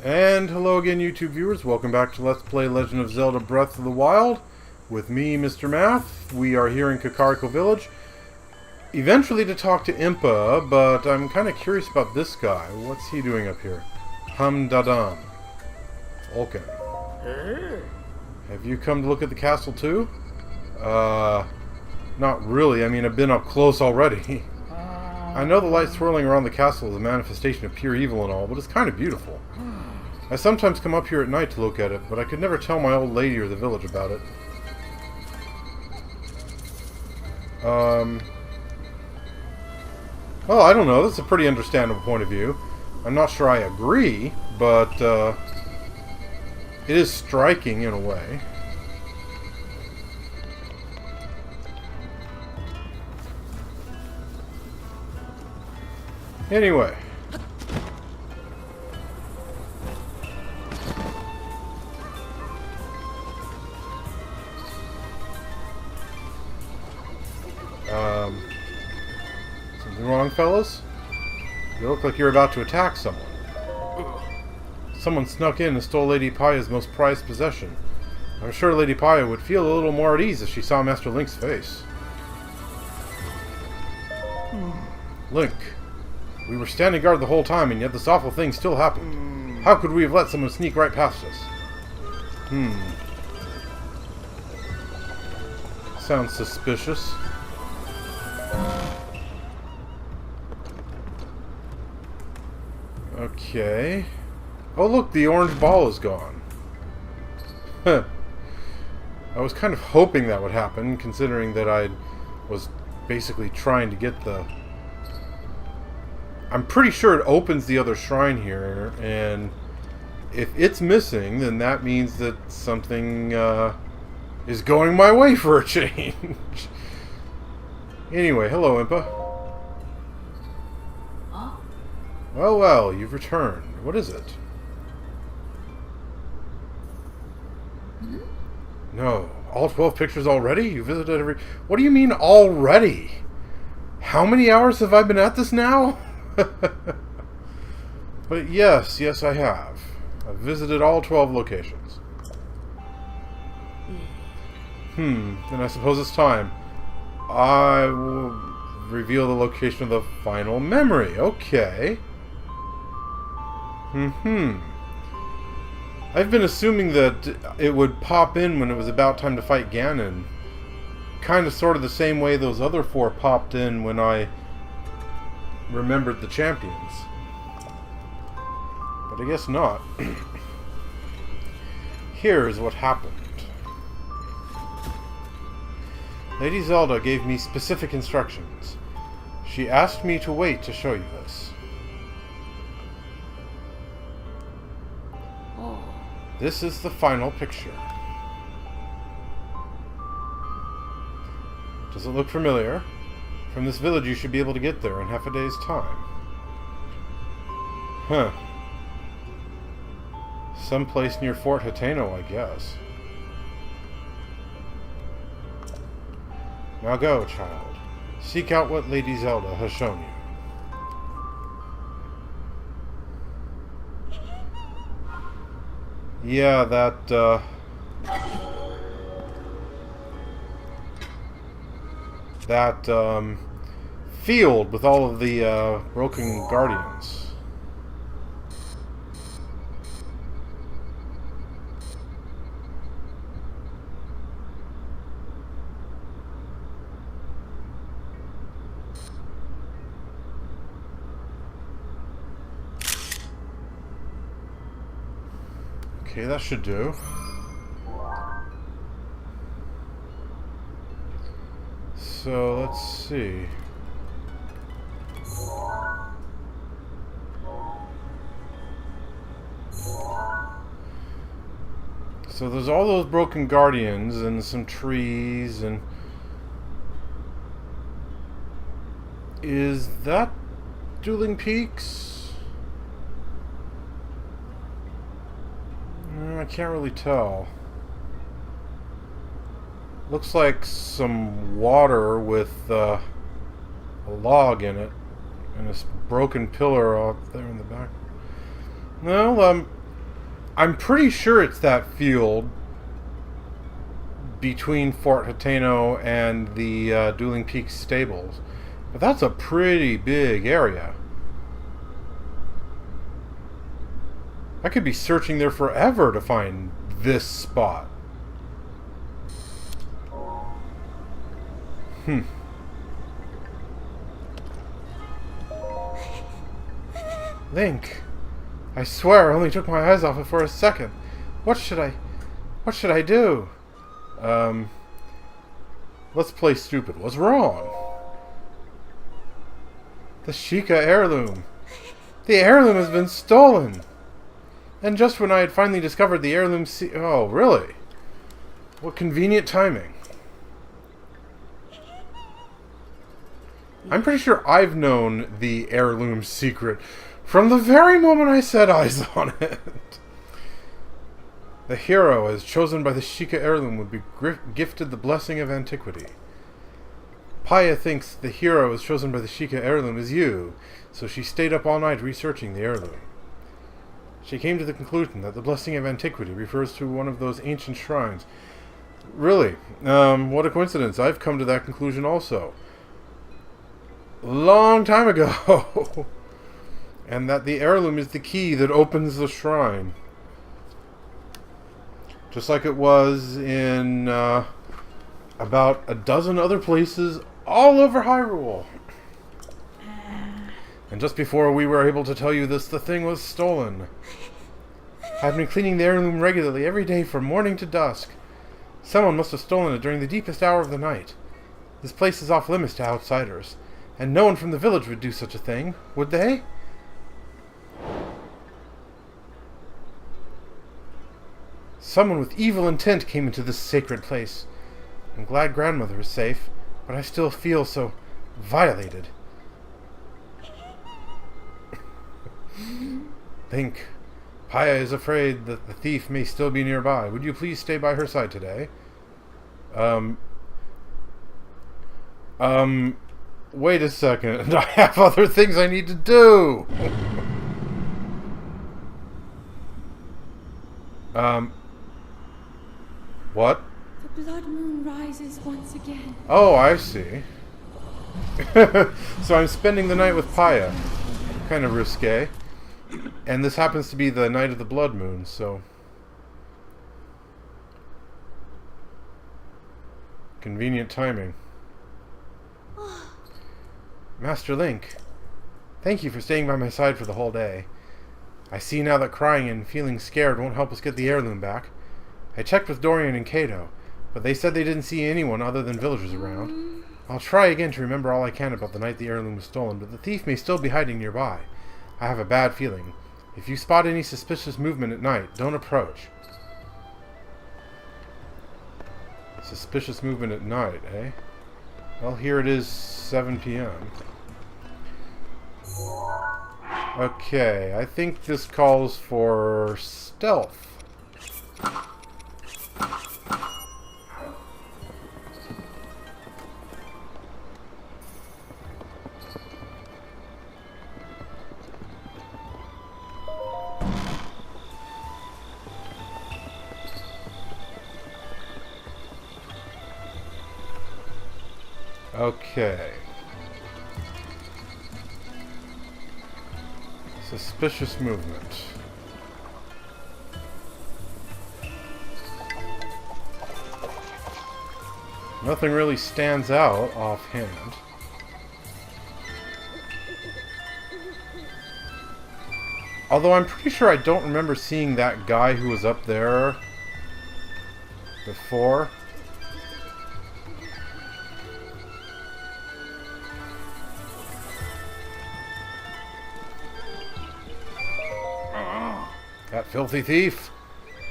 And hello again, YouTube viewers. Welcome back to Let's Play Legend of Zelda Breath of the Wild with me, Mr. Math. We are here in Kakariko Village, eventually to talk to Impa, but I'm kind of curious about this guy. What's he doing up here? Hamdadan. Okay. Have you come to look at the castle too? Not really. I mean, I've been up close already. I know the light swirling around the castle is a manifestation of pure evil and all, but it's kind of beautiful. I sometimes come up here at night to look at it, but I could never tell my old lady or the village about it. Well, I don't know. That's a pretty understandable point of view. I'm not sure I agree, but it is striking in a way. Anyway. Something wrong, fellas? You look like you're about to attack someone. Someone snuck in and stole Lady Paya's most prized possession. I'm sure Lady Paya would feel a little more at ease if she saw Master Link's face. Link. We were standing guard the whole time, and yet this awful thing still happened. How could we have let someone sneak right past us? Sounds suspicious. Okay. Oh look, the orange ball is gone. I was kind of hoping that would happen, considering that I was basically trying to get the... I'm pretty sure it opens the other shrine here, and if it's missing, then that means that something is going my way for a change. Anyway, hello, Impa. Huh? Well, well, you've returned. What is it? No. All 12 pictures already? You visited every... What do you mean, already? How many hours have I been at this now? But yes, I have. I've visited all 12 locations. Then I suppose it's time. I will reveal the location of the final memory. Okay. I've been assuming that it would pop in when it was about time to fight Ganon. Kind of sort of the same way those other four popped in when I remembered the champions. But I guess not. Here's what happened. Lady Zelda gave me specific instructions. She asked me to wait to show you this. This is the final picture. Does it look familiar? From this village you should be able to get there in half a day's time. Huh. Someplace near Fort Hateno, I guess. Now go, child. Seek out what Lady Zelda has shown you. Yeah, that field with all of the broken guardians. Okay, that should do. So, let's see. So there's all those broken guardians and some trees and... Is that Dueling Peaks? I can't really tell. Looks like some water with a log in it, and this broken pillar out there in the back. Well, I'm pretty sure it's that field between Fort Hateno and the Dueling Peaks stables. But that's a pretty big area. I could be searching there forever to find this spot. Link, I swear I only took my eyes off it for a second. What should I do? Let's play stupid. What's wrong? The Sheikah heirloom. The heirloom has been stolen. And just when I had finally discovered the heirloom oh, really? What convenient timing. I'm pretty sure I've known the heirloom secret from the very moment I set eyes on it. The hero, as chosen by the Sheikah heirloom, would be gifted the blessing of antiquity. Paya thinks the hero, as chosen by the Sheikah heirloom, is you, so she stayed up all night researching the heirloom. She came to the conclusion that the blessing of antiquity refers to one of those ancient shrines. Really? What a coincidence. I've come to that conclusion also. Long time ago. And that the heirloom is the key that opens the shrine. Just like it was in about a dozen other places all over Hyrule. And just before we were able to tell you this, the thing was stolen. I've been cleaning the heirloom regularly every day from morning to dusk. Someone must have stolen it during the deepest hour of the night. This place is off limits to outsiders, and no one from the village would do such a thing, would they? Someone with evil intent came into this sacred place. I'm glad grandmother is safe, but I still feel so violated. Link, Paya is afraid that the thief may still be nearby. Would you please stay by her side today? Wait a second. I have other things I need to do. What? The blood moon rises once again. Oh, I see. So I'm spending the night with Paya. Kind of risque. And this happens to be the night of the blood moon, so... convenient timing. Master Link, thank you for staying by my side for the whole day. I see now that crying and feeling scared won't help us get the heirloom back. I checked with Dorian and Kato, but they said they didn't see anyone other than villagers around. I'll try again to remember all I can about the night the heirloom was stolen, but the thief may still be hiding nearby. I have a bad feeling. If you spot any suspicious movement at night, don't approach. Suspicious movement at night, eh? Well, here it is, 7 p.m. Okay, I think this calls for stealth. Okay. Suspicious movement. Nothing really stands out offhand. Although I'm pretty sure I don't remember seeing that guy who was up there before. That filthy thief!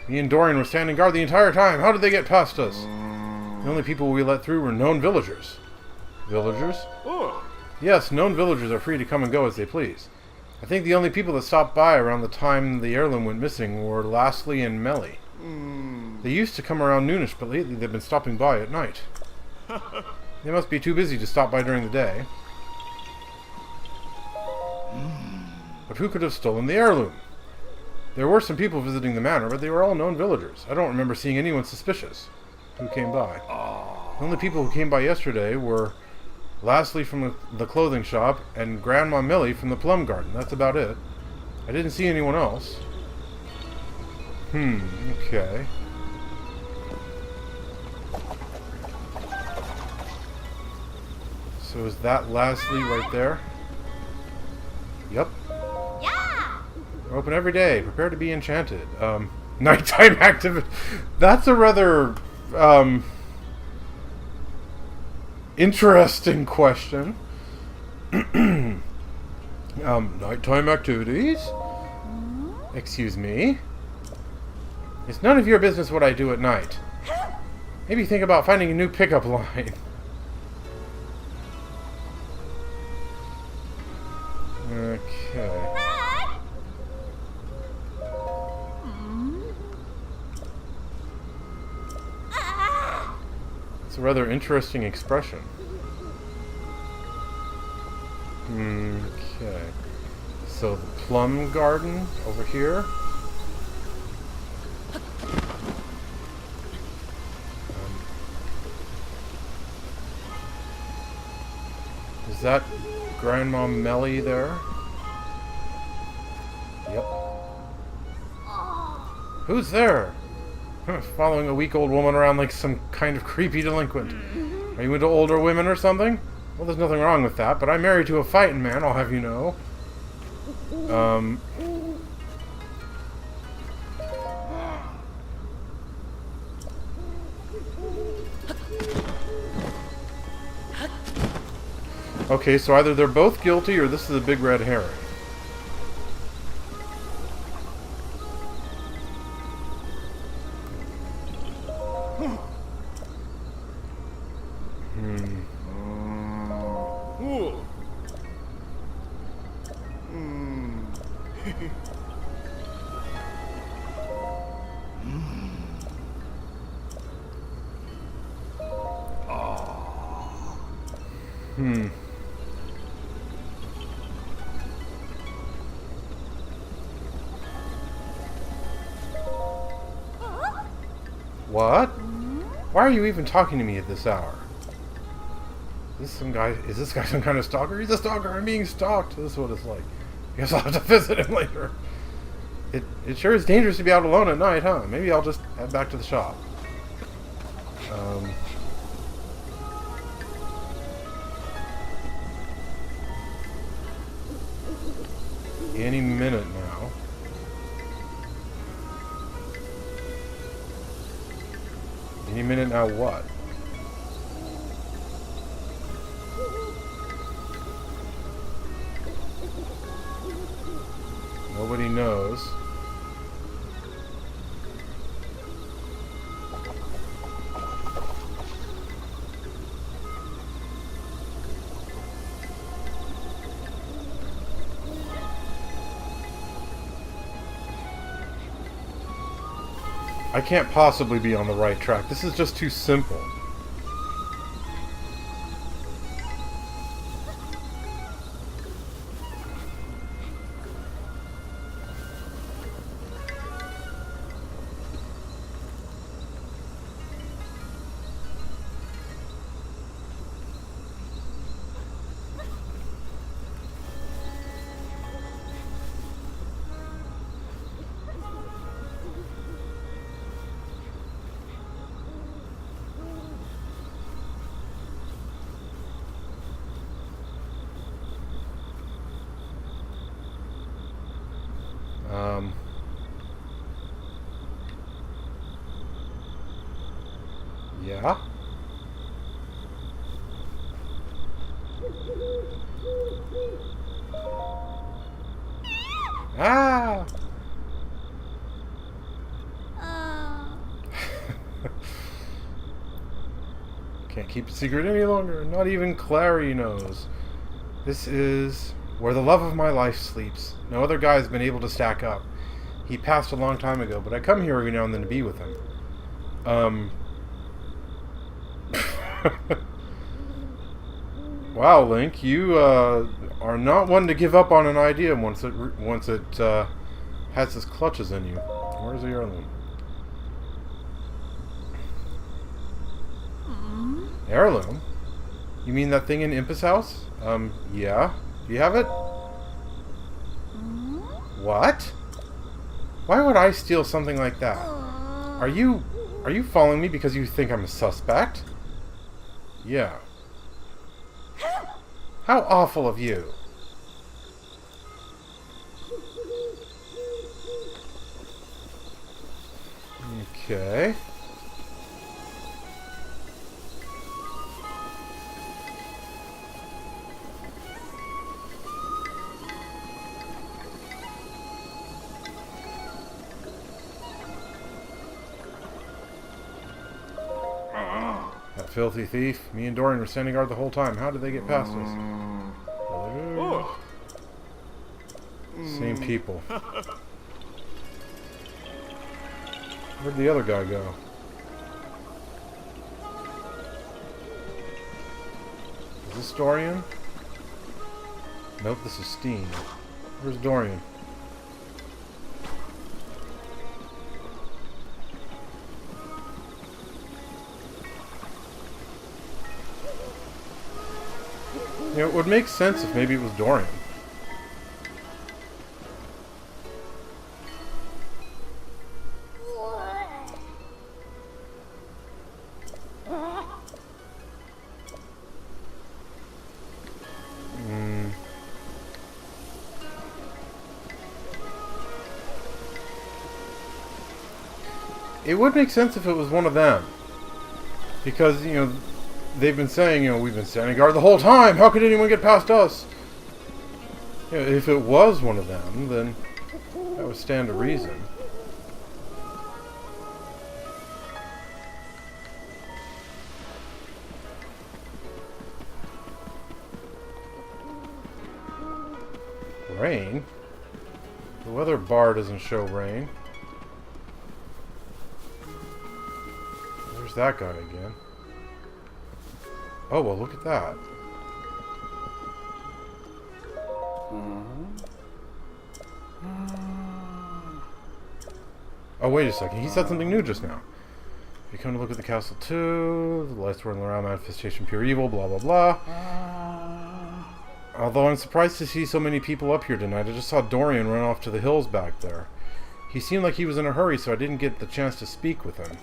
Me and Dorian were standing guard the entire time. How did they get past us? The only people we let through were known villagers. Villagers? Oh. Yes, known villagers are free to come and go as they please. I think the only people that stopped by around the time the heirloom went missing were Lastly and Melly. They used to come around noonish, but lately they've been stopping by at night. They must be too busy to stop by during the day. But who could have stolen the heirloom? There were some people visiting the manor, but they were all known villagers. I don't remember seeing anyone suspicious who came by. The only people who came by yesterday were Lastly from the clothing shop and Grandma Millie from the plum garden. That's about it. I didn't see anyone else. Okay. So is that Lastly right there? Yep. Yeah. We're open every day. Prepare to be enchanted. Nighttime activity. That's a rather, interesting question. Nighttime activities? Excuse me? It's none of your business what I do at night. Maybe think about finding a new pickup line. Okay. It's a rather interesting expression. Okay. So the plum garden over here. Is that Grandma Melly there? Yep. Who's there? Following a weak old woman around like some kind of creepy delinquent. Are you into older women or something? Well, there's nothing wrong with that, but I'm married to a fighting man, I'll have you know. Okay, so either they're both guilty or this is a big red herring. What? Why are you even talking to me at this hour? Is this guy some kind of stalker? He's a stalker. I'm being stalked. This is what it's like. I guess I'll have to visit him later. It sure is dangerous to be out alone at night, huh? Maybe I'll just head back to the shop. Any minute now. Any minute now what? Nobody knows. I can't possibly be on the right track. This is just too simple. Yeah? Ah! Can't keep a secret any longer. Not even Clary knows. This is where the love of my life sleeps. No other guy has been able to stack up. He passed a long time ago, but I come here every now and then to be with him. Wow, Link, you are not one to give up on an idea once it Has his clutches in you. Where's the heirloom? Heirloom? You mean that thing in Impa's house? Yeah. Do you have it? What? Why would I steal something like that? Are you following me because you think I'm a suspect? Yeah. How awful of you. Okay. That filthy thief. Me and Dorian were standing guard the whole time. How did they get past us? Same people. Where'd the other guy go? Is this Dorian? Nope, this is Steen. Where's Dorian? You know, it would make sense if maybe it was Dorian. It would make sense if it was one of them. Because, you know, they've been saying, you know, we've been standing guard the whole time. How could anyone get past us? You know, if it was one of them, then that would stand to reason. Rain? The weather bar doesn't show rain. There's that guy again. Oh, well, look at that. Oh, wait a second. He said something new just now. You come to look at the castle too. The lights whirling around, manifestation, pure evil, blah, blah, blah. Although I'm surprised to see so many people up here tonight. I just saw Dorian run off to the hills back there. He seemed like he was in a hurry, so I didn't get the chance to speak with him.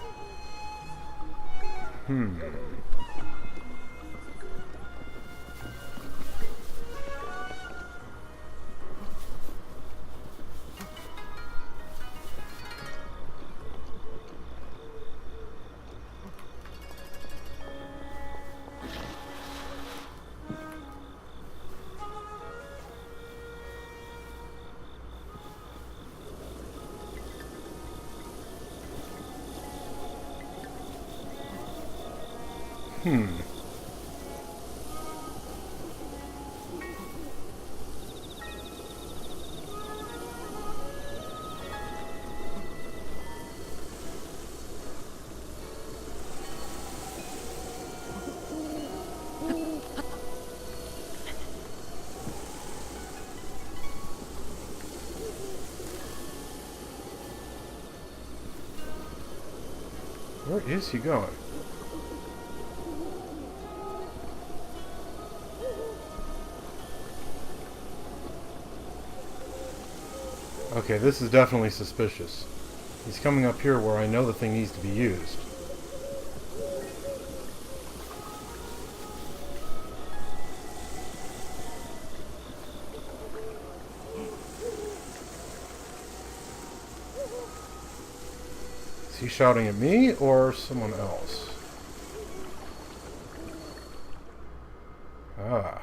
Where is he going? Okay, this is definitely suspicious. He's coming up here where I know the thing needs to be used. Is he shouting at me or someone else? Ah.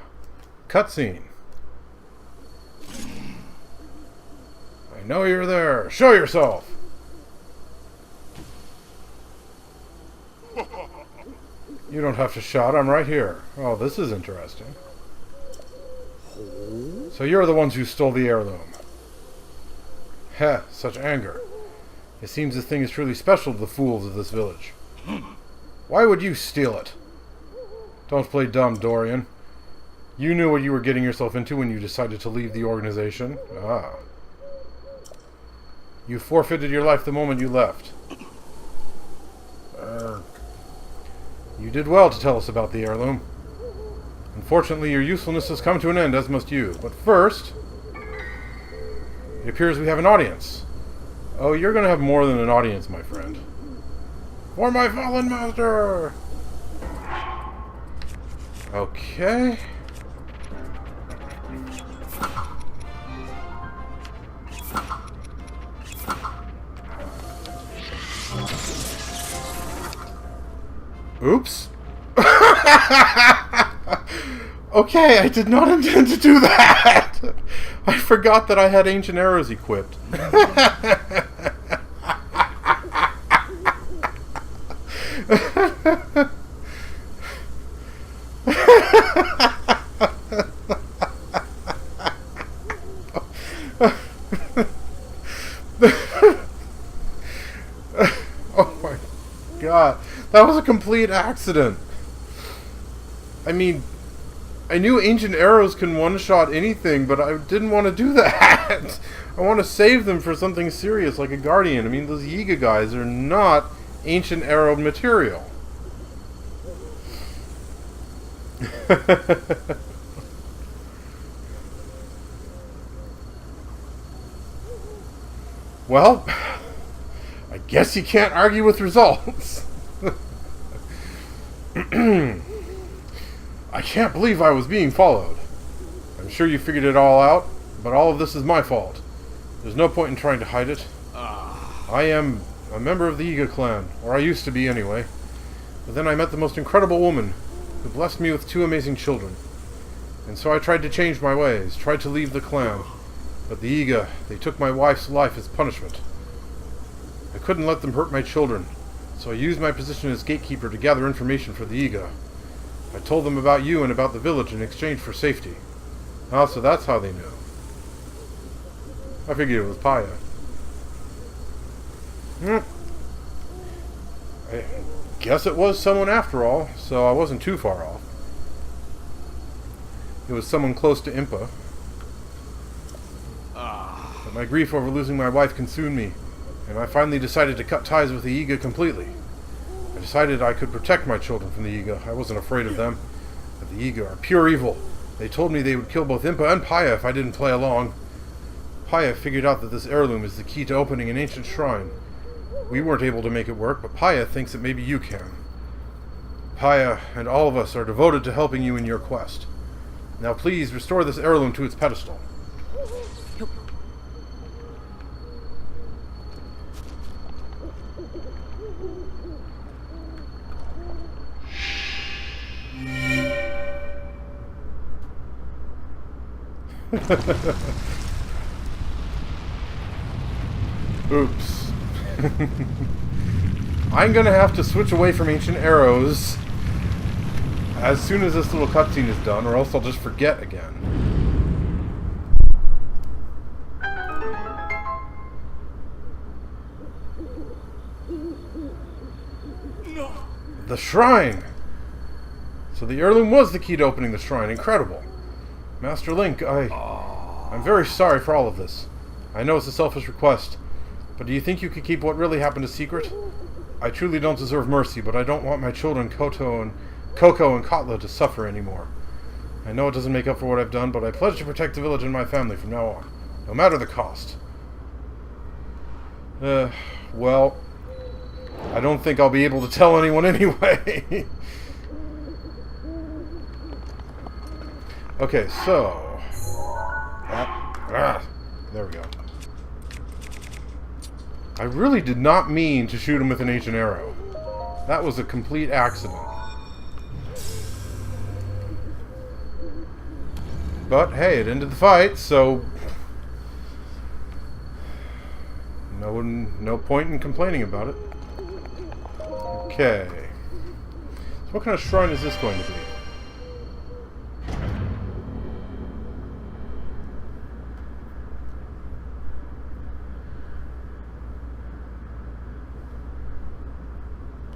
Cutscene. I know you're there. Show yourself! You don't have to shout. I'm right here. Oh, this is interesting. So you're the ones who stole the heirloom. Heh, such anger. It seems this thing is truly special to the fools of this village. Why would you steal it? Don't play dumb, Dorian. You knew what you were getting yourself into when you decided to leave the organization. Ah. You forfeited your life the moment you left. You did well to tell us about the heirloom. Unfortunately, your usefulness has come to an end, as must you. But first, it appears we have an audience. Oh, you're going to have more than an audience, my friend. For my fallen master! Okay. Oops. Okay, I did not intend to do that. I forgot that I had ancient arrows equipped. Oh my god. That was a complete accident. I mean, I knew ancient arrows can one-shot anything, but I didn't want to do that. I want to save them for something serious, like a guardian. I mean, those Yiga guys are not ancient arrow material. Well, I guess you can't argue with results. I can't believe I was being followed. I'm sure you figured it all out, but all of this is my fault. There's no point in trying to hide it. I am a member of the Yiga clan, or I used to be anyway. But then I met the most incredible woman, who blessed me with 2 amazing children. And so I tried to change my ways, tried to leave the clan. But the Yiga, they took my wife's life as punishment. I couldn't let them hurt my children, so I used my position as gatekeeper to gather information for the Yiga. I told them about you and about the village in exchange for safety. Ah, so that's how they knew. I figured it was Paya. I guess it was someone after all, so I wasn't too far off. It was someone close to Impa. But my grief over losing my wife consumed me, and I finally decided to cut ties with the Yiga completely. I decided I could protect my children from the Yiga. I wasn't afraid of them. But the Yiga are pure evil. They told me they would kill both Impa and Paya if I didn't play along. Paya figured out that this heirloom is the key to opening an ancient shrine. We weren't able to make it work, but Paya thinks that maybe you can. Paya and all of us are devoted to helping you in your quest. Now please restore this heirloom to its pedestal. Oops. I'm gonna have to switch away from ancient arrows as soon as this little cutscene is done, or else I'll just forget again. No. The shrine! So the heirloom was the key to opening the shrine. Incredible. Master Link, I'm very sorry for all of this. I know it's a selfish request, but do you think you could keep what really happened a secret? I truly don't deserve mercy, but I don't want my children Coco and Kotla to suffer anymore. I know it doesn't make up for what I've done, but I pledge to protect the village and my family from now on, no matter the cost. Well, I don't think I'll be able to tell anyone anyway. Okay, so... there we go. I really did not mean to shoot him with an ancient arrow. That was a complete accident. But, hey, it ended the fight, so... No point in complaining about it. Okay. So what kind of shrine is this going to be?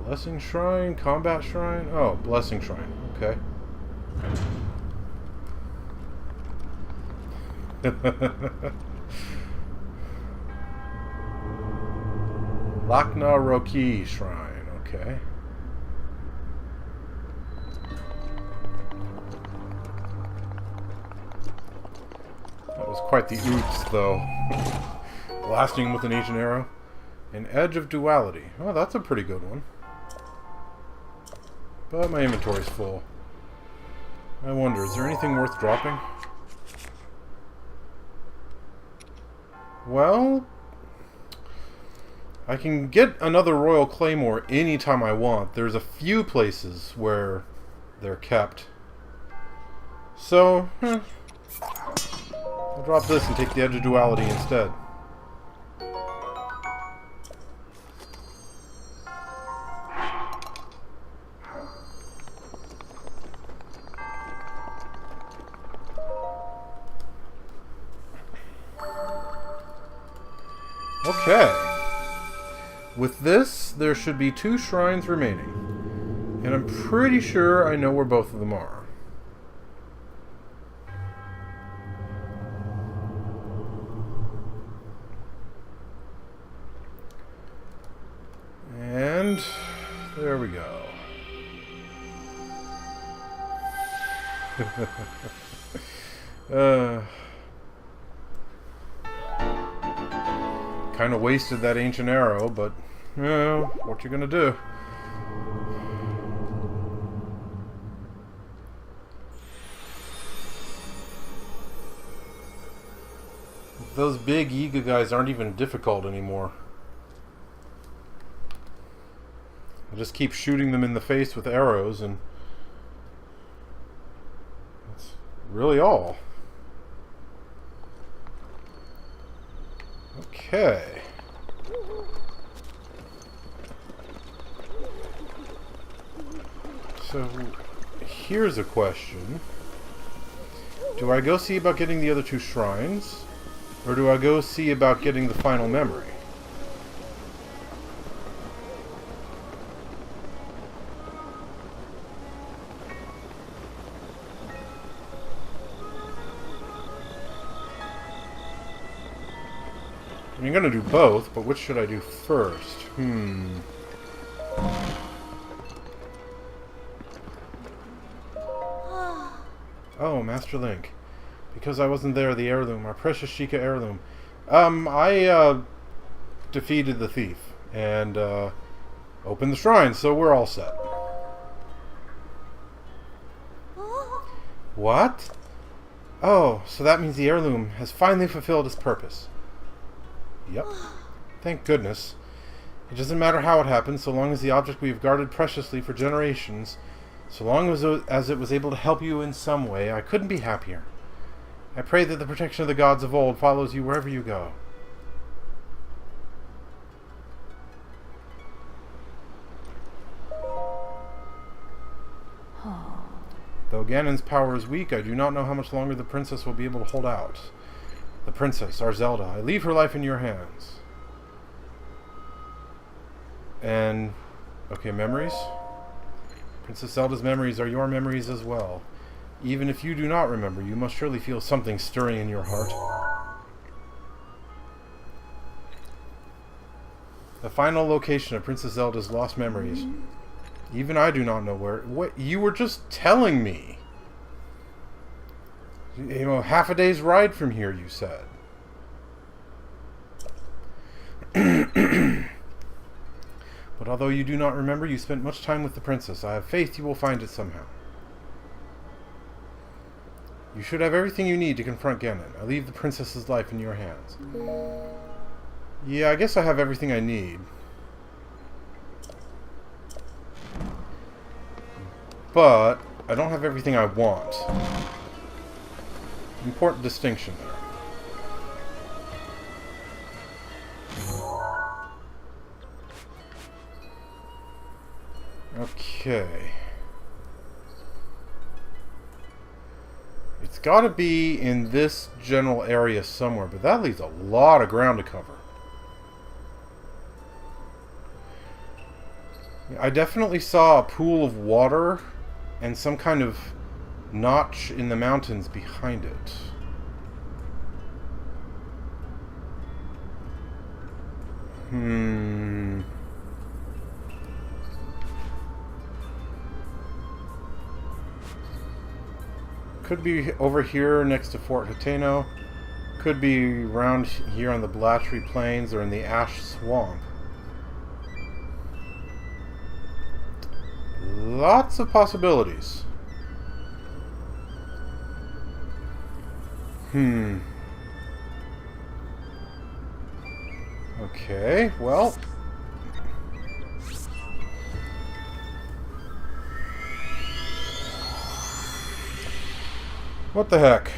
Blessing Shrine? Combat Shrine? Oh, Blessing Shrine. Okay. Lakna Roki Shrine. Okay. That was quite the oops, though. Blasting him with an ancient arrow. An Edge of Duality. Oh, that's a pretty good one. But my inventory's full. I wonder, is there anything worth dropping? Well, I can get another Royal Claymore anytime I want. There's a few places where they're kept. So, I'll drop this and take the Edge of Duality instead. Okay. With this, there should be 2 shrines remaining. And I'm pretty sure I know where both of them are. And there we go. Kind of wasted that ancient arrow, but what you gonna do? Those big Yiga guys aren't even difficult anymore. I just keep shooting them in the face with arrows, and that's really all. Okay. So, here's a question. Do I go see about getting the other 2 shrines? Or do I go see about getting the final memory? I'm going to do both, but which should I do first? Oh, Master Link. Because I wasn't there, the heirloom, our precious Sheikah heirloom. I defeated the thief and opened the shrine, so we're all set. What? Oh, so that means the heirloom has finally fulfilled its purpose. Yep. Thank goodness. It doesn't matter how it happened, so long as the object we've guarded preciously for generations, so long as it was able to help you in some way, I couldn't be happier. I pray that the protection of the gods of old follows you wherever you go. Though Ganon's power is weak, I do not know how much longer the princess will be able to hold out. The princess, our Zelda. I leave her life in your hands. And, okay, memories? Princess Zelda's memories are your memories as well. Even if you do not remember, you must surely feel something stirring in your heart. The final location of Princess Zelda's lost memories. Even I do not know where. What? You were just telling me. You know, half a day's ride from here, you said. But although you do not remember, you spent much time with the princess. I have faith you will find it somehow. You should have everything you need to confront Ganon. I leave the princess's life in your hands. Yeah, I guess I have everything I need. But I don't have everything I want. Important distinction there. Okay. It's got to be in this general area somewhere, but that leaves a lot of ground to cover. I definitely saw a pool of water and some kind of notch in the mountains behind it. Could be over here next to Fort Hateno. Could be around here on the Blatchery Plains or in the Ash Swamp. Lots of possibilities. Okay, well. What the heck?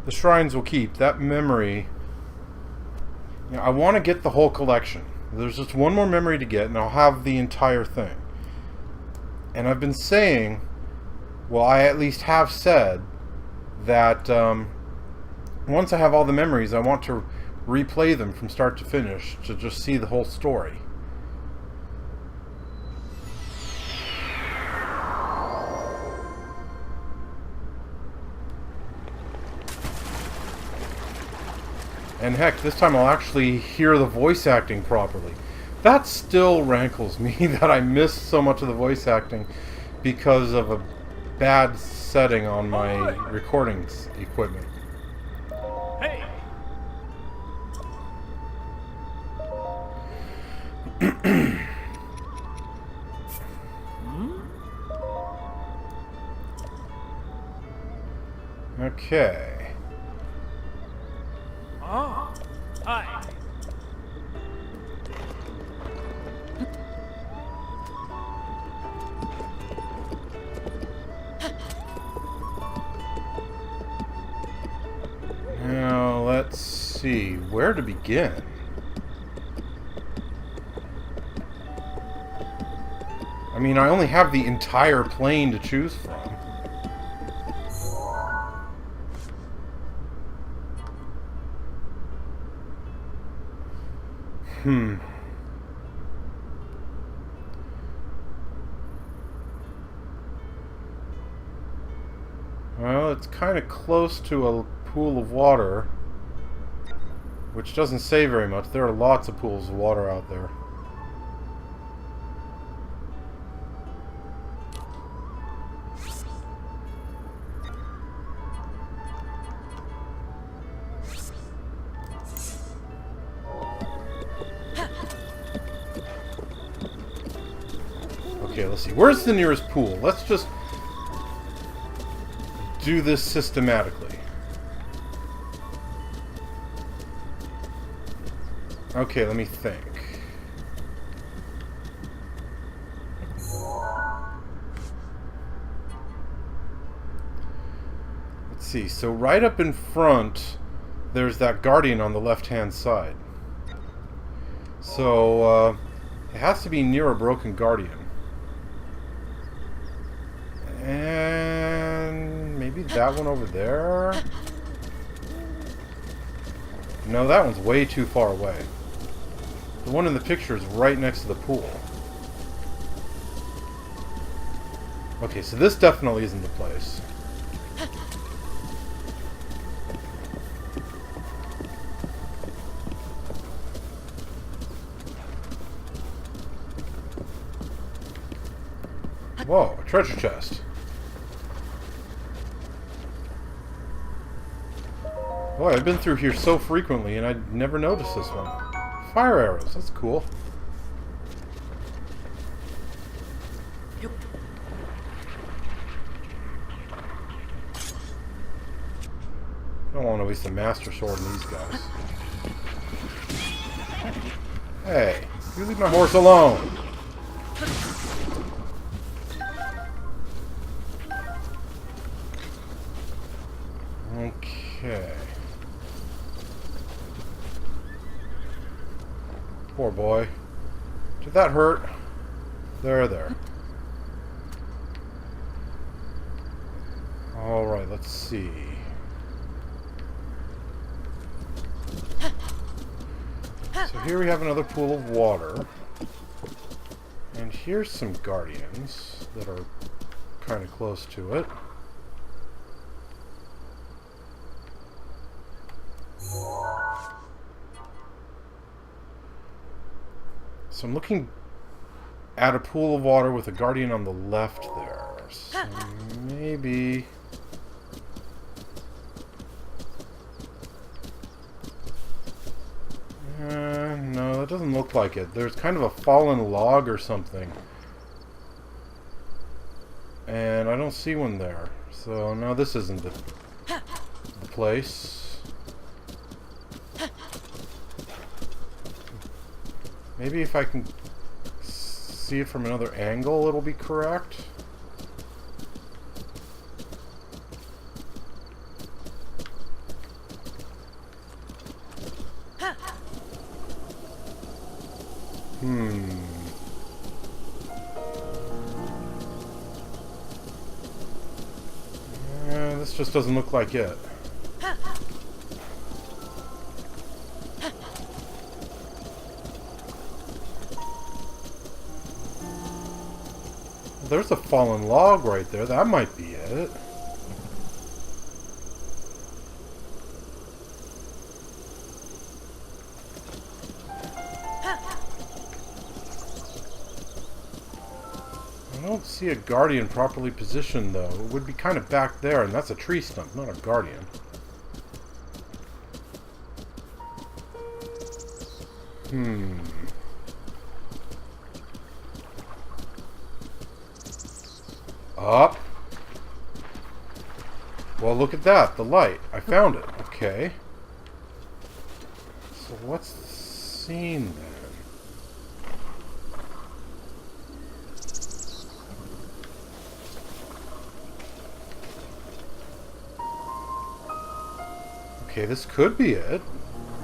The shrines will keep. That memory... You know, I want to get the whole collection. There's just one more memory to get, and I'll have the entire thing. And I've been saying... Well, I at least have said that once I have all the memories, I want to replay them from start to finish to just see the whole story. And heck, this time I'll actually hear the voice acting properly. That still rankles me that I missed so much of the voice acting because of a bad setting on my recordings equipment. Hey! Okay. Oh, hi. Now, let's see. Where to begin? I mean, I only have the entire plane to choose from. Well, it's kind of close to a pool of water, which doesn't say very much. There are lots of pools of water out there. Okay, let's see. Where's the nearest pool? Let's just do this systematically. Okay, let me think. Let's see. So right up in front, there's that guardian on the left-hand side. So it has to be near a broken guardian. And maybe that one over there? No, that one's way too far away. The one in the picture is right next to the pool. Okay, so this definitely isn't the place. Whoa, a treasure chest. Boy, I've been through here so frequently and I'd never noticed this one. Fire arrows, that's cool. Don't want to waste the master sword on these guys. Hey, you leave my horse alone. Okay. Poor boy. Did that hurt? There. Alright, let's see. So here we have another pool of water. And here's some guardians that are kind of close to it. So I'm looking at a pool of water with a guardian on the left there. So maybe... no, that doesn't look like it. There's kind of a fallen log or something. And I don't see one there. So, no, this isn't the place. Maybe if I can see it from another angle, it'll be correct. This just doesn't look like it. There's a fallen log right there. That might be it. I don't see a guardian properly positioned, though. It would be kind of back there, and that's a tree stump, not a guardian. Up. Well, look at that. The light. I found it. Okay. So what's the scene then? Okay, this could be it.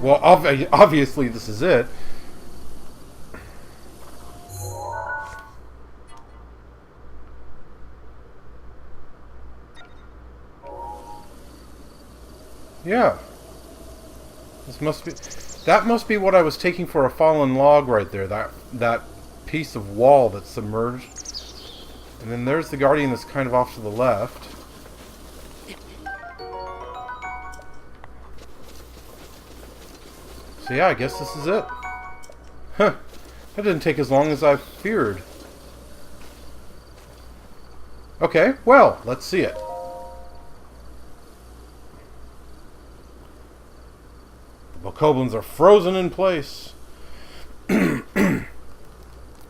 Well, obviously this is it. Yeah. This must be... That must be what I was taking for a fallen log right there. That piece of wall that's submerged. And then there's the guardian that's kind of off to the left. So yeah, I guess this is it. Huh. That didn't take as long as I feared. Okay, well, let's see it. The bokoblins are frozen in place.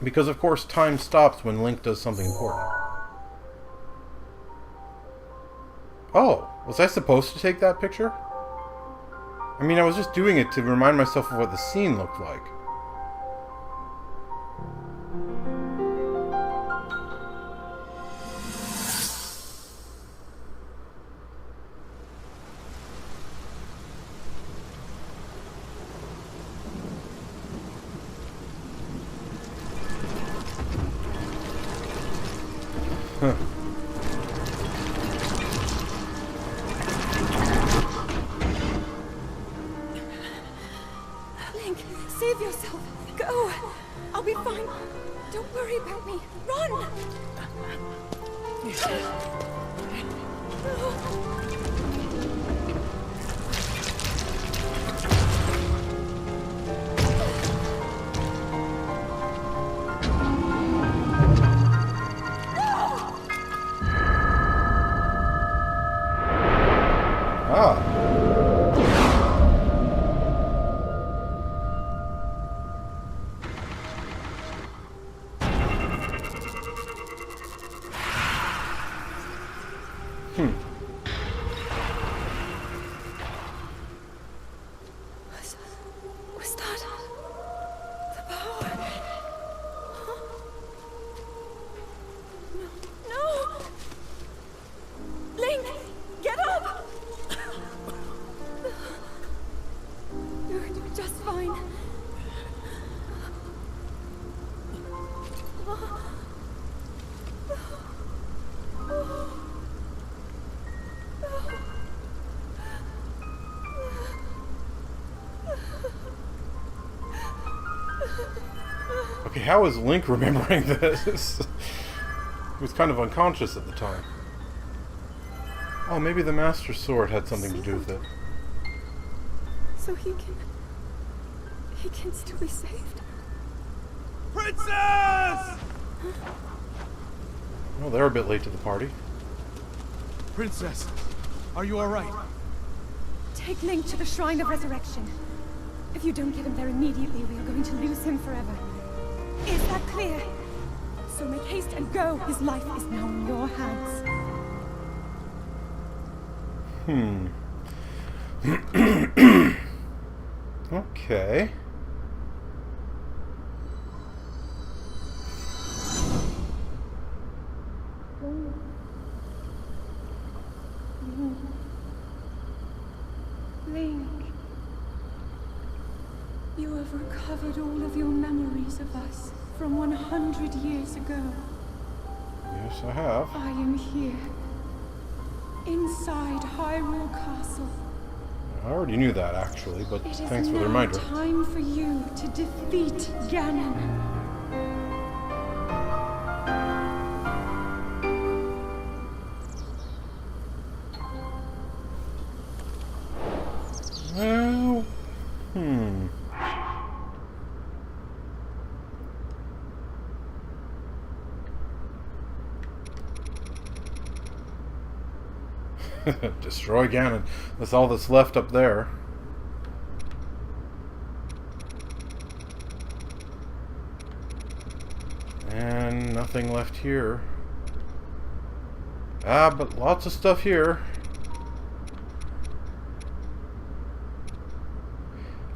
Because, of course, time stops when Link does something important. Oh, was I supposed to take that picture? I mean, I was just doing it to remind myself of what the scene looked like. Huh. Link, save yourself. Go. I'll be fine. Don't worry about me. Run! Was that the power? Huh? No! Link, get up! You're just fine. Okay, how is Link remembering this? He was kind of unconscious at the time. Oh, maybe the Master Sword had something to do with it. So he can still be saved. Princess! Well, they're a bit late to the party. Princess, are you alright? Take Link to the Shrine of Resurrection. If you don't get him there immediately, we are going to lose him forever. Is that clear? So make haste and go. His life is now in your hands. Okay. Link, you have recovered all of your memories of us from 100 years ago. Yes, I have. I am here, inside Hyrule Castle. I already knew that, actually, but It is thanks for the now reminder. time for you to defeat Ganon. Well, Destroy Ganon. That's all that's left up there. And nothing left here. Ah, but lots of stuff here.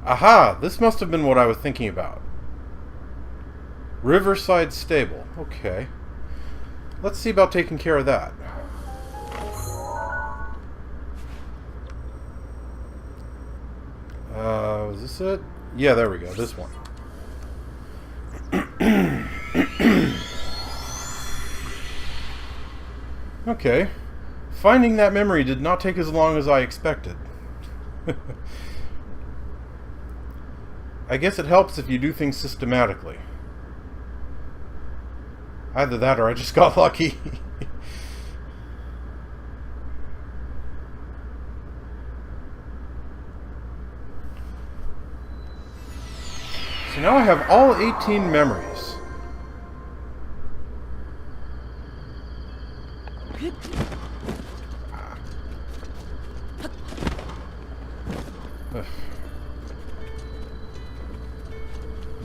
Aha! This must have been what I was thinking about. Riverside Stable. Okay. Let's see about taking care of that. Is this it? Yeah, there we go. This one. Okay. Finding that memory did not take as long as I expected. I guess it helps if you do things systematically. Either that or I just got lucky. So now I have all 18 memories.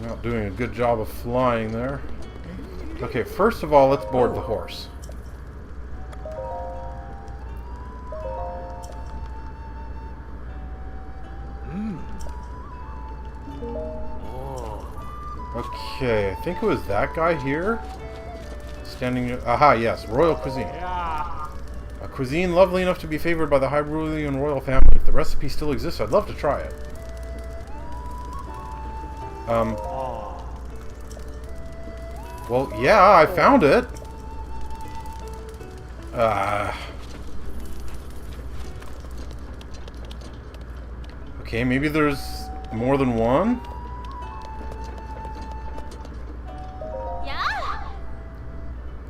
Not doing a good job of flying there. Okay, first of all, let's board the horse. Okay, I think it was that guy here. Standing... Aha, yes, royal cuisine. A cuisine lovely enough to be favored by the Hyrulean royal family. If the recipe still exists, I'd love to try it. Well, yeah, I found it. Okay, maybe there's more than one? Yeah.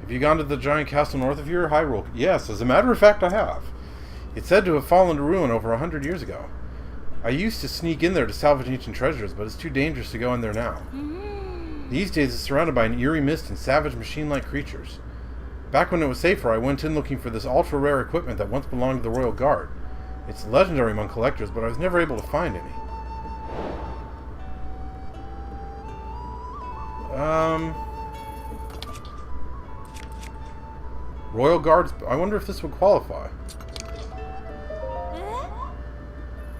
Have you gone to the giant castle north of here, Hyrule? Yes, as a matter of fact, I have. It's said to have fallen to ruin over 100 years ago. I used to sneak in there to salvage ancient treasures, but it's too dangerous to go in there now. These days it's surrounded by an eerie mist and savage machine-like creatures. Back when it was safer, I went in looking for this ultra-rare equipment that once belonged to the Royal Guard. It's legendary among collectors, but I was never able to find any. Royal Guards... I wonder if this would qualify.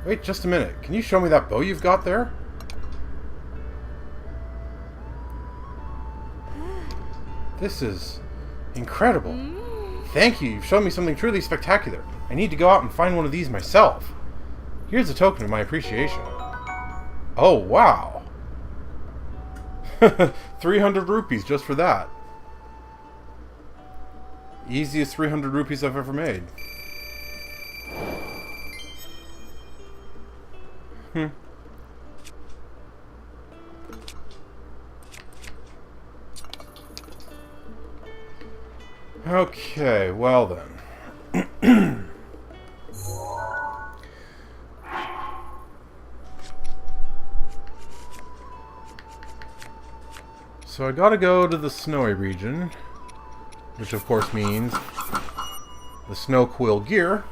Wait just a minute. Can you show me that bow you've got there? This is incredible. Thank you. You've shown me something truly spectacular. I need to go out and find one of these myself. Here's a token of my appreciation. Oh, wow. 300 rupees just for that. Easiest 300 rupees I've ever made. Okay, well then. So I gotta go to the snowy region. which of course means the snow quill gear,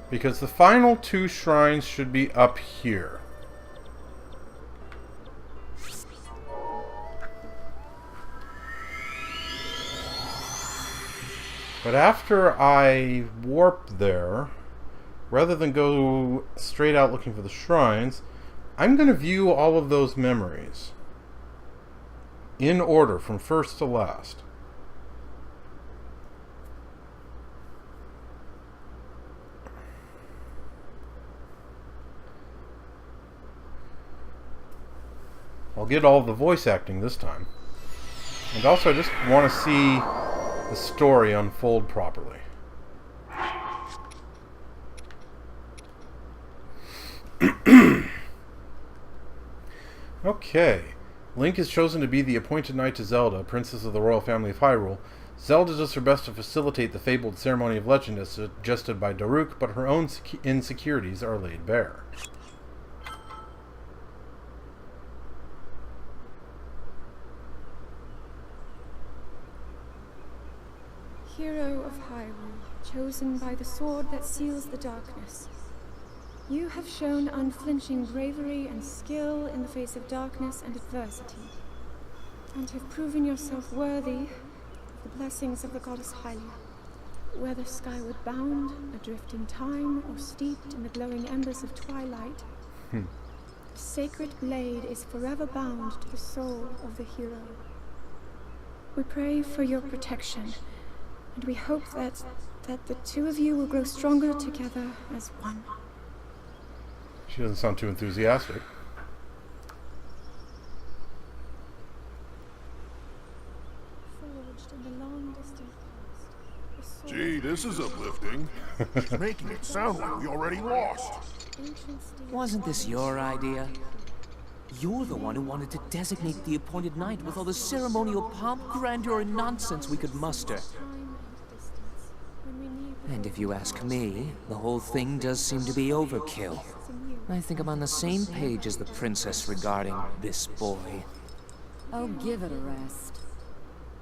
because the final 2 shrines should be up here. But after I warp there, rather than go straight out looking for the shrines, I'm going to view all of those memories in order from first to last. I'll get all the voice acting this time. And also I just want to see the story unfold properly. Okay. Link is chosen to be the appointed knight to Zelda, princess of the royal family of Hyrule. Zelda does her best to facilitate the fabled ceremony of legend as suggested by Daruk, but her own insecurities are laid bare. Hero of Hyrule, chosen by the sword that seals the darkness. You have shown unflinching bravery and skill in the face of darkness and adversity, and have proven yourself worthy of the blessings of the goddess Hylia. Whether skyward bound, adrift in time, or steeped in the glowing embers of twilight, the sacred blade is forever bound to the soul of the hero. We pray for your protection, and we hope that the 2 of you will grow stronger together as one. She doesn't sound too enthusiastic. Forged in the long distant past, the sword Gee, this is uplifting. She's making it sound like we already lost. ancient steel Wasn't this your idea? You're the one who wanted to designate the appointed knight with all the ceremonial pomp, grandeur, and nonsense we could muster. time and distance. When we need And if you ask me, the whole thing does seem to be overkill. I think I'm on the same page as the princess regarding this boy. Oh, give it a rest.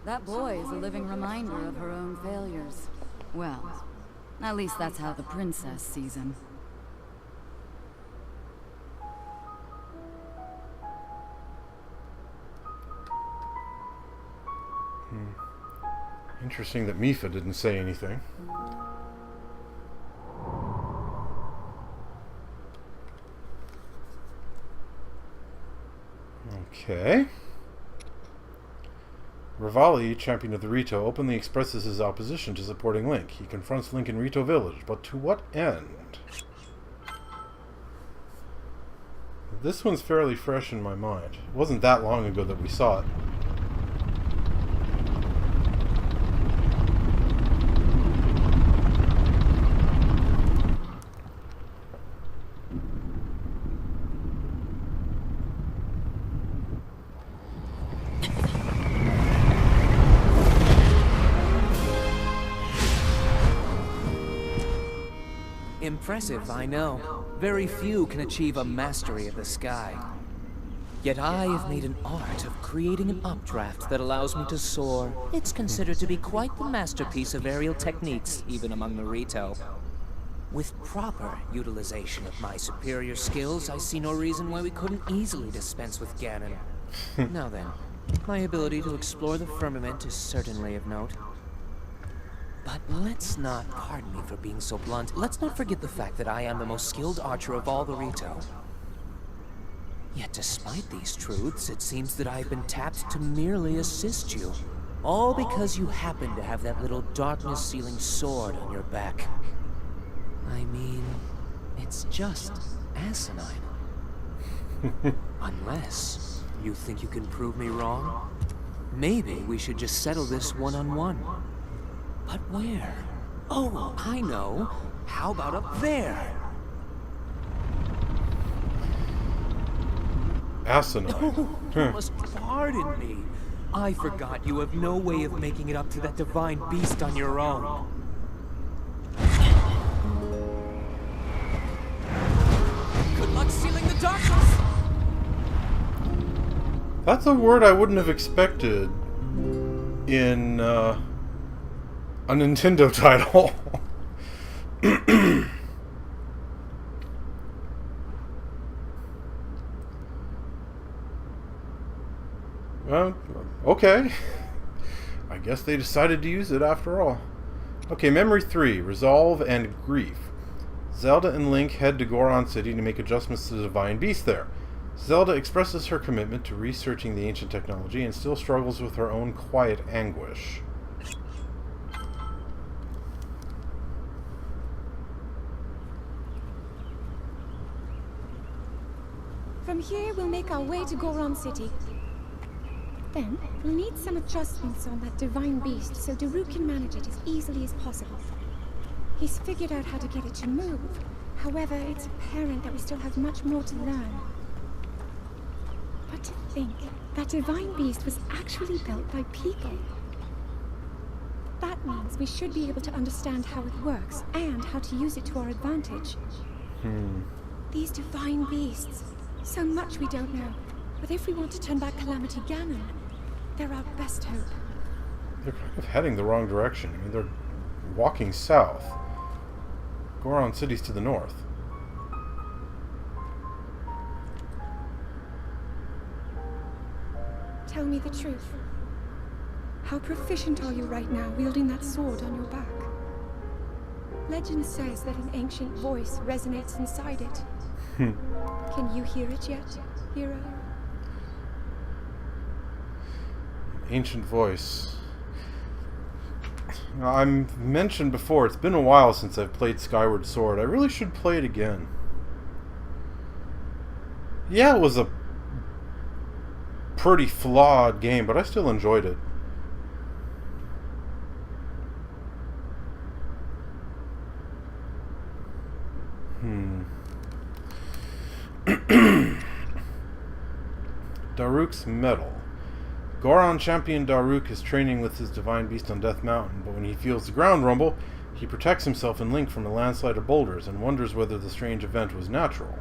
That boy is a living reminder of her own failures. Well, at least that's how the princess sees him. Interesting that Mipha didn't say anything. Okay. Rivali, champion of the Rito, openly expresses his opposition to supporting Link. He confronts Link in Rito Village, but to what end? This one's fairly fresh in my mind. It wasn't that long ago that we saw it. Impressive, I know. Very few can achieve a mastery of the sky. Yet I have made an art of creating an updraft that allows me to soar. It's considered to be quite the masterpiece of aerial techniques, even among the Rito. With proper utilization of my superior skills, I see no reason why we couldn't easily dispense with Ganon. Now then, my ability to explore the firmament is certainly of note. But let's not, pardon me for being so blunt, let's not forget the fact that I am the most skilled archer of all the Rito. Yet despite these truths, it seems that I've been tapped to merely assist you. All because you happen to have that little darkness-sealing sword on your back. I mean, it's just asinine. Unless you think you can prove me wrong, maybe we should just settle this one-on-one. But where? Oh, I know. How about up there? Asinine. Oh, you must pardon me. I forgot you have no way of making it up to that divine beast on your own. Good luck sealing the darkness! That's a word I wouldn't have expected in a Nintendo title. Well, okay. I guess they decided to use it after all. Okay, Memory 3, Resolve and Grief. Zelda and Link head to Goron City to make adjustments to the Divine Beast there. Zelda expresses her commitment to researching the ancient technology and still struggles with her own quiet anguish. From here, we'll make our way to Goron City. Then, we'll need some adjustments on that divine beast so Daruk can manage it as easily as possible. He's figured out how to get it to move. However, it's apparent that we still have much more to learn. But to think, that divine beast was actually built by people. That means we should be able to understand how it works and how to use it to our advantage. These divine beasts, so much we don't know. But if we want to turn back Calamity Ganon, they're our best hope. They're kind of heading the wrong direction. I mean, they're walking south. Goron City's to the north. Tell me the truth. How proficient are you right now wielding that sword on your back? Legend says that an ancient voice resonates inside it. Can you hear it yet, hero? Ancient voice. Now, I've mentioned before, it's been a while since I've played Skyward Sword. I really should play it again. Yeah, it was a pretty flawed game, but I still enjoyed it. Daruk's Medal. Goron champion Daruk is training with his divine beast on Death Mountain, but when he feels the ground rumble, he protects himself and Link from a landslide of boulders and wonders whether the strange event was natural.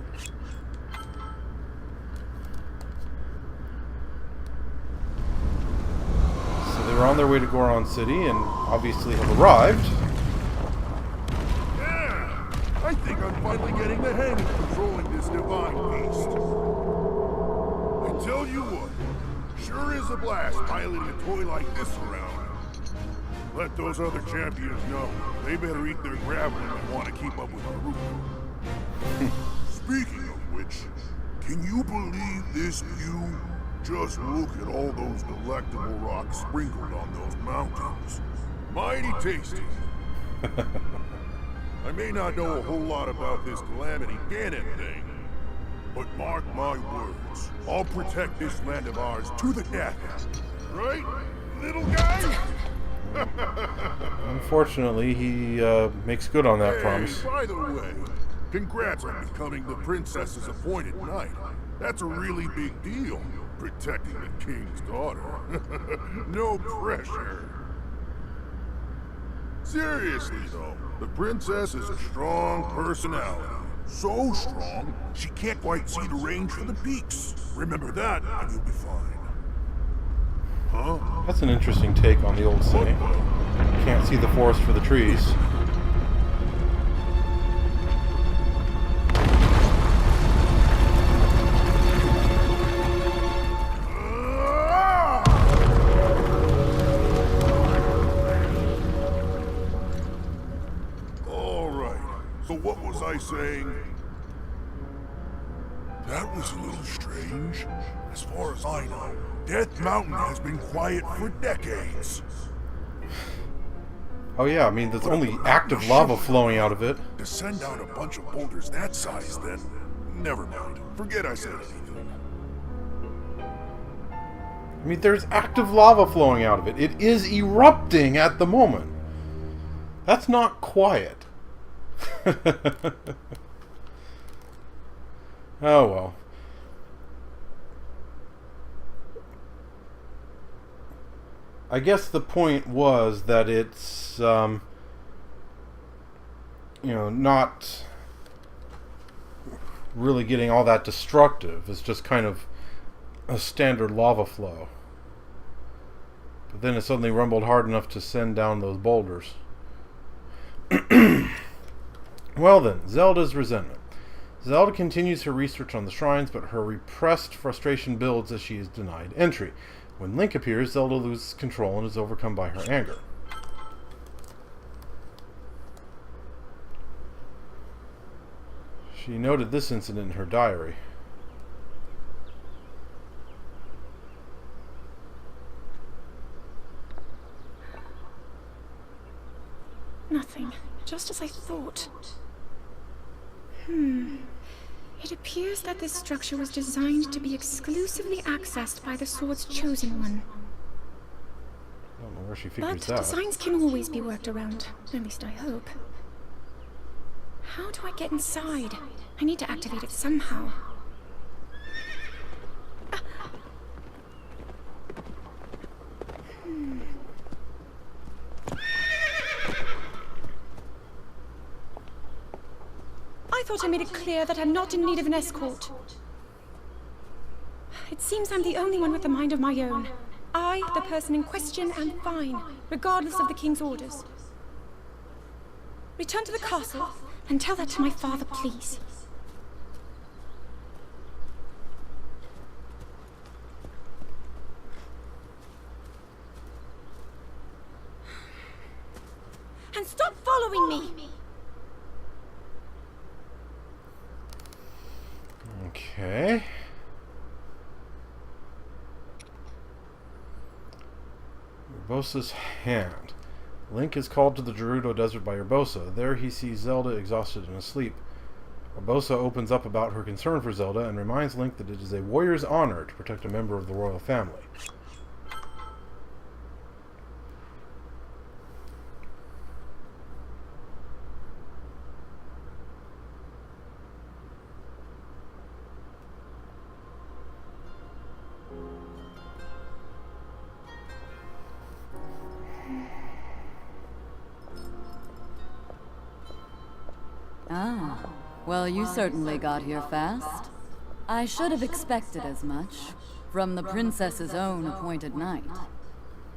So they were on their way to Goron City and obviously have arrived. Yeah! I think I'm finally getting the hang of controlling this divine beast. I tell you what, sure is a blast piloting a toy like this around. Let those other champions know. They better eat their gravel if they want to keep up with Daruk. Speaking of which, can you believe this view? Just look at all those delectable rocks sprinkled on those mountains. Mighty tasty. I may not know a whole lot about this Calamity Ganon thing, but mark my words, I'll protect this land of ours to the death. Right, little guy? Unfortunately, he makes good on that promise. By the way, congrats on becoming the princess's appointed knight. That's a really big deal, protecting the king's daughter. No pressure. Seriously though, the princess is a strong personality. So strong, she can't quite see the range for the peaks. Remember that, and you'll be fine. Huh? That's an interesting take on the old saying. Can't see the forest for the trees. So what was I saying? That was a little strange. As far as I know, Death Mountain has been quiet for decades. Oh yeah, I mean, there's only active lava flowing out of it. To send out a bunch of boulders that size, then... Never mind. Forget I said anything. I mean, there's active lava flowing out of it. It is erupting at the moment. That's not quiet. Oh well. I guess the point was that it's not really getting all that destructive. It's just kind of a standard lava flow. But then it suddenly rumbled hard enough to send down those boulders. Well then, Zelda's resentment. Zelda continues her research on the shrines, but her repressed frustration builds as she is denied entry. When Link appears, Zelda loses control and is overcome by her anger. She noted this incident in her diary. Nothing. Just as I thought. It appears that this structure was designed to be exclusively accessed by the sword's chosen one. I don't know where she figures But that. designs can always be worked around. At least I hope. How do I get inside? I need to activate it somehow. I thought I made it clear that I'm not in need of an escort. It seems I'm the only one with a mind of my own. I, the person in question, am fine, regardless of the king's orders. Return to the castle and tell that to my father, please. And stop following me! Okay. Urbosa's hand. Link is called to the Gerudo Desert by Urbosa. There he sees Zelda exhausted and asleep. Urbosa opens up about her concern for Zelda and reminds Link that it is a warrior's honor to protect a member of the royal family. Ah, well, you certainly got here fast. I should have expected as much from the princess's own appointed knight.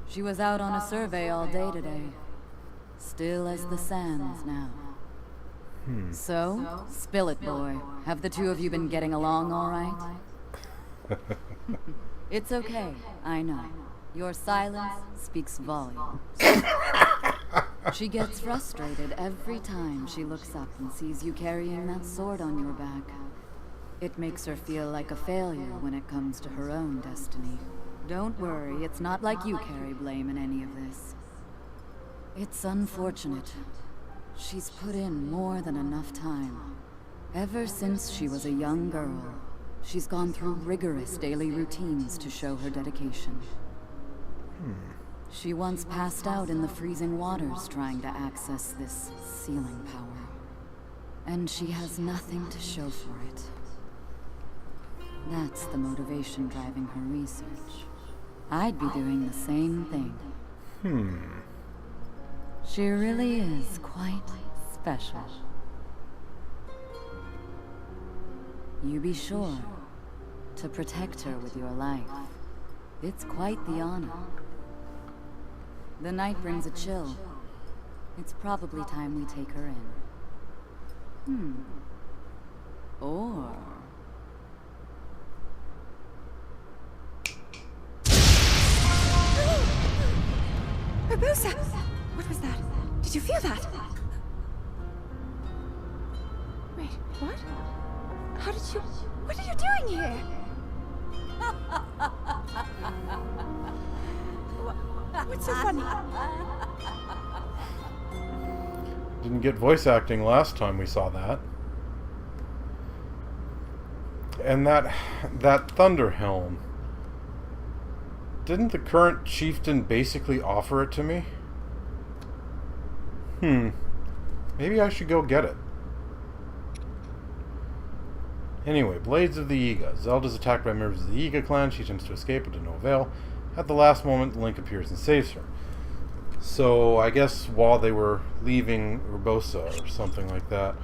She was out on a survey all day today. Still as the sands now. So, spill it, boy. Have the two of you been getting along all right? It's okay, I know. Your silence speaks volumes. She gets frustrated every time she looks up and sees you carrying that sword on your back. It makes her feel like a failure when it comes to her own destiny. Don't worry, it's not like you carry blame in any of this. It's unfortunate. She's put in more than enough time. Ever since she was a young girl, she's gone through rigorous daily routines to show her dedication. She once passed out in the freezing waters trying to access this sealing power. And she has nothing to show for it. That's the motivation driving her research. I'd be doing the same thing. She really is quite special. You be sure to protect her with your life. It's quite the honor. The night brings a chill. It's probably time we take her in. Or... Urbosa! What was that? Did you feel that? Wait, what? How did you... What are you doing here? What's so funny? Didn't get voice acting last time we saw that. And that Thunder Helm. Didn't the current chieftain basically offer it to me? Maybe I should go get it. Anyway, Blades of the Yiga. Zelda's attacked by members of the Yiga clan. She attempts to escape, but to no avail. At the last moment, Link appears and saves her. So, I guess while they were leaving Urbosa, or something like that.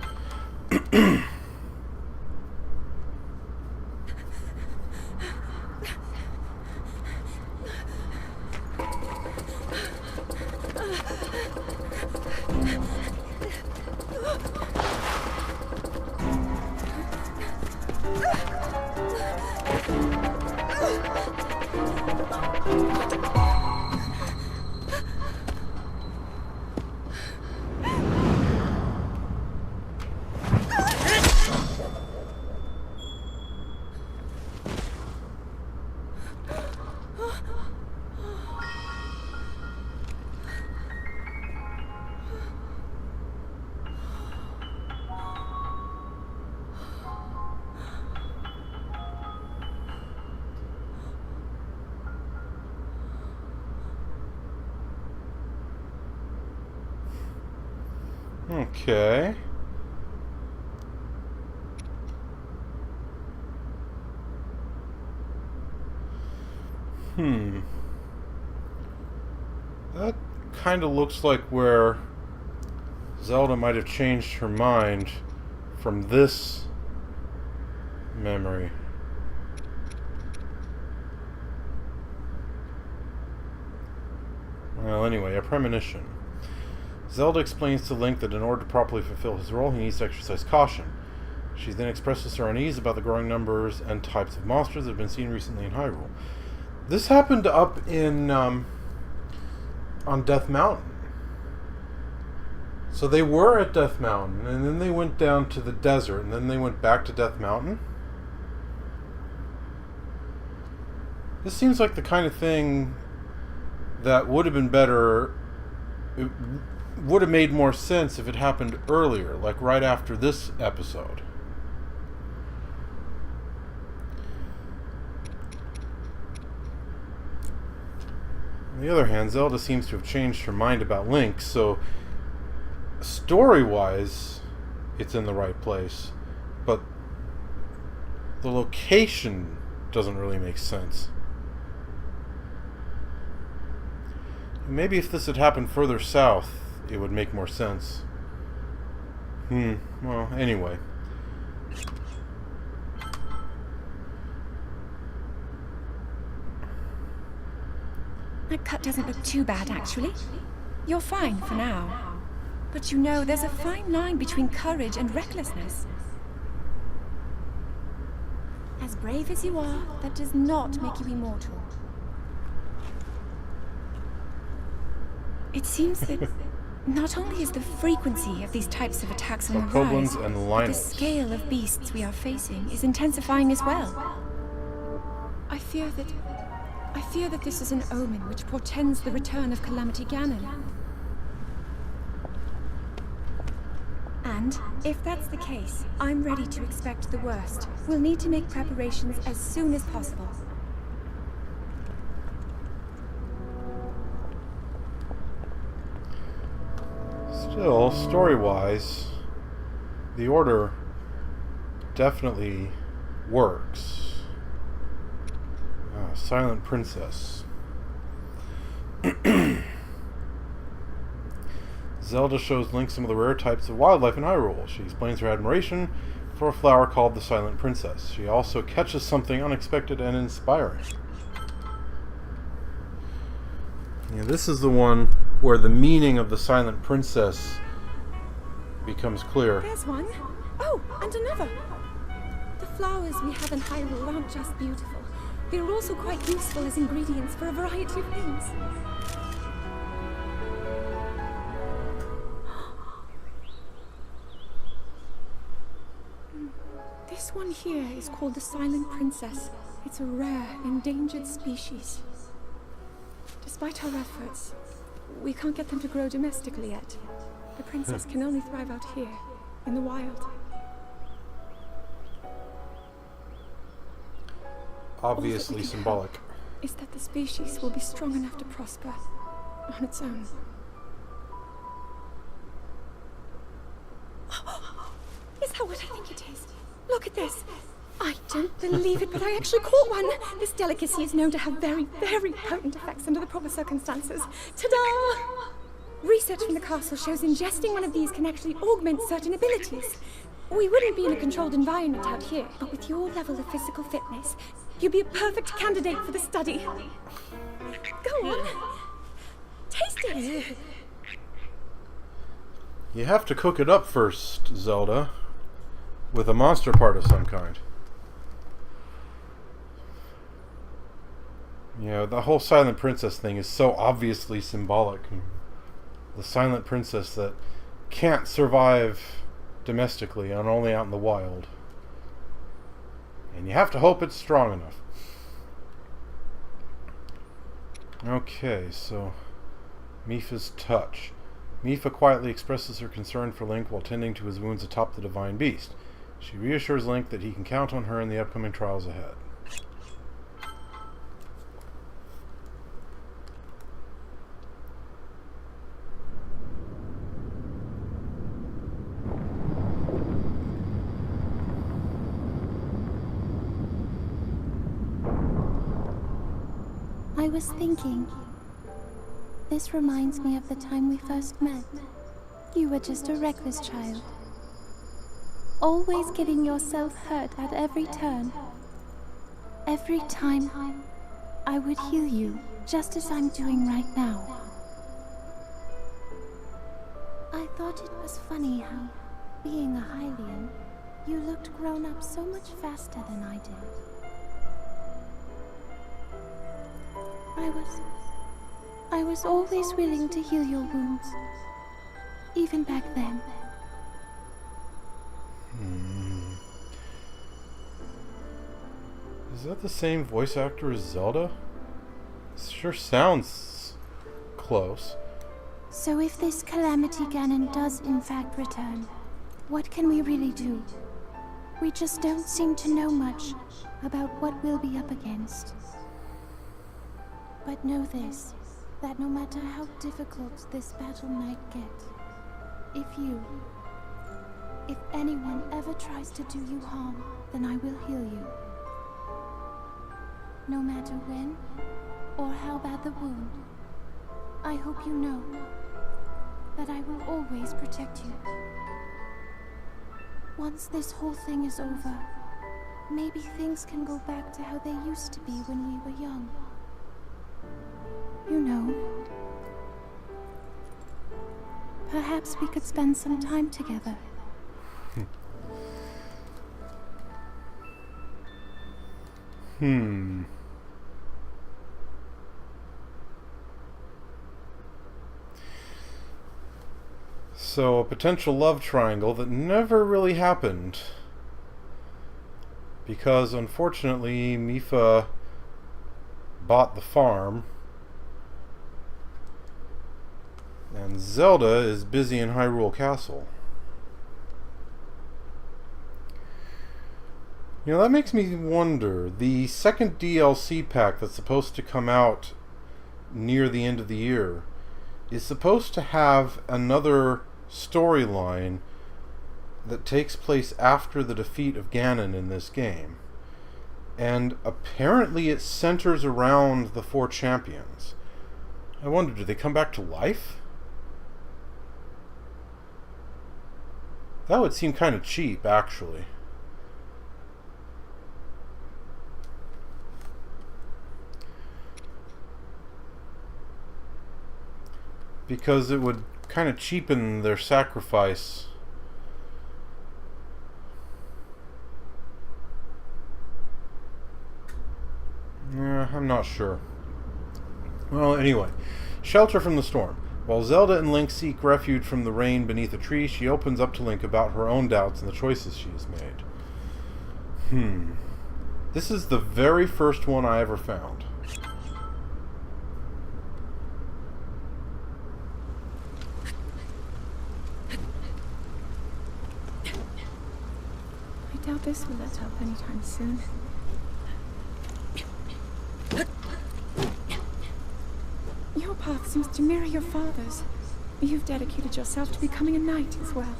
Okay. That kind of looks like where Zelda might have changed her mind from this memory. Well, anyway, a premonition. Zelda explains to Link that in order to properly fulfill his role, he needs to exercise caution. She then expresses her unease about the growing numbers and types of monsters that have been seen recently in Hyrule. This happened up in, on Death Mountain. So they were at Death Mountain, and then they went down to the desert, and then they went back to Death Mountain. This seems like the kind of thing that would have been better. It would have made more sense if it happened earlier, like right after this episode. On the other hand, Zelda seems to have changed her mind about Link, so story-wise, it's in the right place, but the location doesn't really make sense. Maybe if this had happened further south, it would make more sense. Well, anyway. That cut doesn't look too bad, actually. You're fine for now. But you know, there's a fine line between courage and recklessness. As brave as you are, that does not make you immortal. It seems that not only is the frequency of these types of attacks on the rise, and but the scale of beasts we are facing is intensifying as well. I fear that this is an omen which portends the return of Calamity Ganon. And, if that's the case, I'm ready to expect the worst. We'll need to make preparations as soon as possible. Still, story-wise, the order definitely works. Silent Princess. Zelda shows Link some of the rare types of wildlife in Hyrule. She explains her admiration for a flower called the Silent Princess. She also catches something unexpected and inspiring. Yeah, this is the one where the meaning of the Silent Princess becomes clear. There's one. Oh, and another. The flowers we have in Hyrule aren't just beautiful. They're also quite useful as ingredients for a variety of things. This one here is called the Silent Princess. It's a rare, endangered species. Despite our efforts, we can't get them to grow domestically yet. The princess can only thrive out here, in the wild. Obviously symbolic. Is that the species will be strong enough to prosper on its own. Is that what I think it is? Look at this. I don't believe it, but I actually caught one. This delicacy is known to have very, very potent effects under the proper circumstances. Ta-da! Research from the castle shows ingesting one of these can actually augment certain abilities. We wouldn't be in a controlled environment out here, but with your level of physical fitness, you'd be a perfect candidate for the study. Go on. Taste it. You have to cook it up first, Zelda, with a monster part of some kind. You know, the whole Silent Princess thing is so obviously symbolic. The Silent Princess that can't survive domestically and only out in the wild. And you have to hope it's strong enough. Okay, so Mipha's touch. Mipha quietly expresses her concern for Link while tending to his wounds atop the Divine Beast. She reassures Link that he can count on her in the upcoming trials ahead. was thinking. This reminds me of the time we first met. You were just a reckless child. Always getting yourself hurt at every turn. Every time, I would heal you, just as I'm doing right now. I thought it was funny how, being a Hylian, you looked grown up so much faster than I did. I was always willing to heal your wounds, even back then. Is that the same voice actor as Zelda? Sure sounds close. So if this Calamity Ganon does in fact return, what can we really do? We just don't seem to know much about what we'll be up against. But know this, that no matter how difficult this battle might get, if anyone ever tries to do you harm, then I will heal you. No matter when or how bad the wound, I hope you know that I will always protect you. Once this whole thing is over, maybe things can go back to how they used to be when we were young. You know. Perhaps we could spend some time together. So, a potential love triangle that never really happened. Because, unfortunately, Mifa bought the farm. And Zelda is busy in Hyrule Castle. You know, that makes me wonder. The second DLC pack that's supposed to come out near the end of the year is supposed to have another storyline that takes place after the defeat of Ganon in this game. And apparently it centers around the 4 champions. I wonder, do they come back to life? That would seem kind of cheap, actually. Because it would kind of cheapen their sacrifice. I'm not sure. Well, anyway. Shelter from the storm. While Zelda and Link seek refuge from the rain beneath a tree, she opens up to Link about her own doubts and the choices she has made. This is the very first one I ever found. I doubt this will let up anytime soon. Your path seems to mirror your father's. You've dedicated yourself to becoming a knight as well.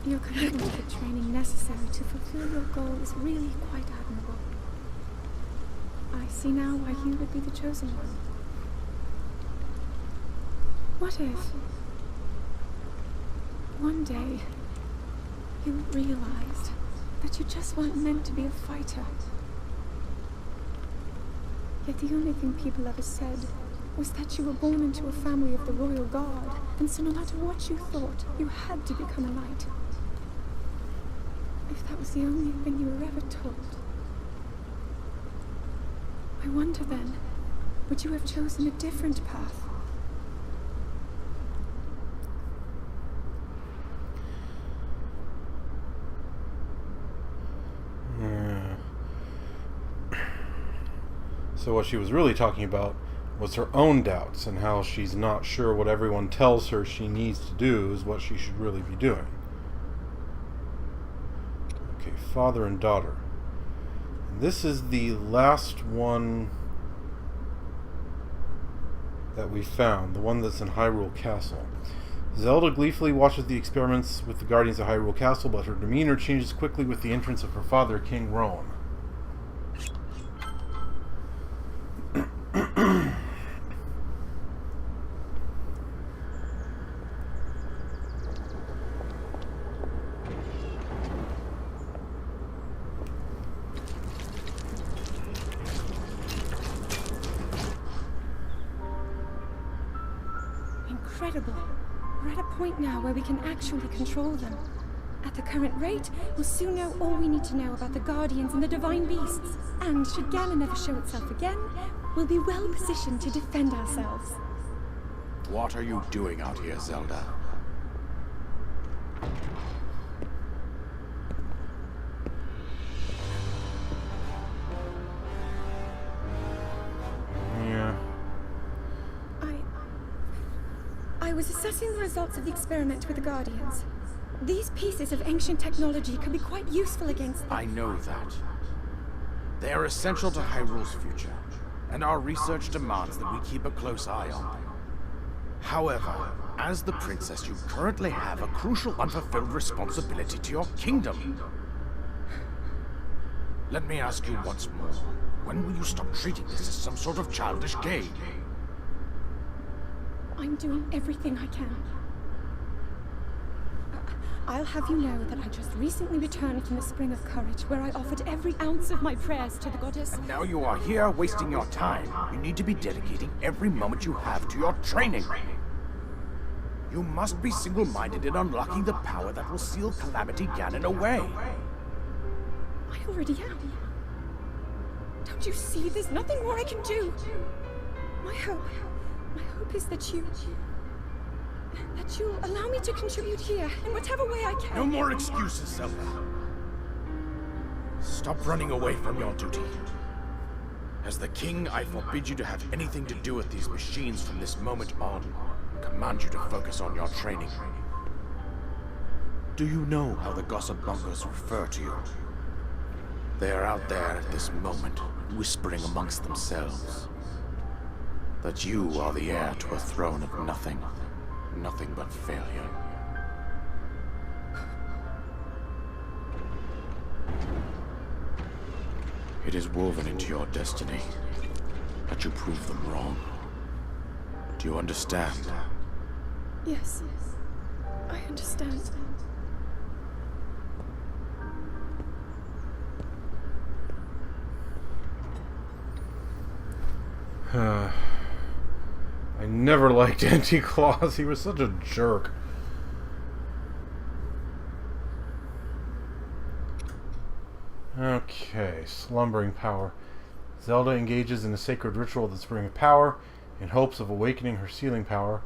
Your commitment to the training necessary to fulfill your goal is really quite admirable. I see now why you would be the chosen one. What if one day you realized that you just weren't meant to be a fighter? Yet the only thing people ever said was that you were born into a family of the royal guard, and so no matter what you thought, you had to become a knight. If that was the only thing you were ever told, I wonder then, would you have chosen a different path? So what she was really talking about was her own doubts and how she's not sure what everyone tells her she needs to do is what she should really be doing. Okay, father and daughter. This is the last one that we found, the one that's in Hyrule Castle. Zelda gleefully watches the experiments with the Guardians of Hyrule Castle, but her demeanor changes quickly with the entrance of her father, King Roan. incredible. We're at a point now where we can actually control them. At the current rate, we'll soon know all we need to know about the Guardians and the Divine Beasts. And should Ganon ever show itself again, we'll be well positioned to defend ourselves. What are you doing out here, Zelda? Yeah. I was assessing the results of the experiment with the Guardians. These pieces of ancient technology could be quite useful against them. I know that. They are essential to Hyrule's future, and our research demands that we keep a close eye on them. However, as the princess, you currently have a crucial unfulfilled responsibility to your kingdom. Let me ask you once more, when will you stop treating this as some sort of childish game? I'm doing everything I can. I'll have you know that I just recently returned from the Spring of Courage, where I offered every ounce of my prayers to the goddess. And now you are here wasting your time. You need to be dedicating every moment you have to your training. You must be single-minded in unlocking the power that will seal Calamity Ganon away. I already am. Don't you see? There's nothing more I can do. My hope is that you'll allow me to contribute here in whatever way I can. No more excuses, Zelda. Stop running away from your duty. As the king, I forbid you to have anything to do with these machines from this moment on. Command you to focus on your training. Do you know how the gossip mongers refer to you? They are out there at this moment, whispering amongst themselves that you are the heir to a throne of nothing. Nothing but failure. It is woven into your destiny that you prove them wrong. Do you understand? Yes, I understand. I never liked Auntie Claus. He was such a jerk. Okay, slumbering power. Zelda engages in a sacred ritual of the Spring of Power in hopes of awakening her sealing power,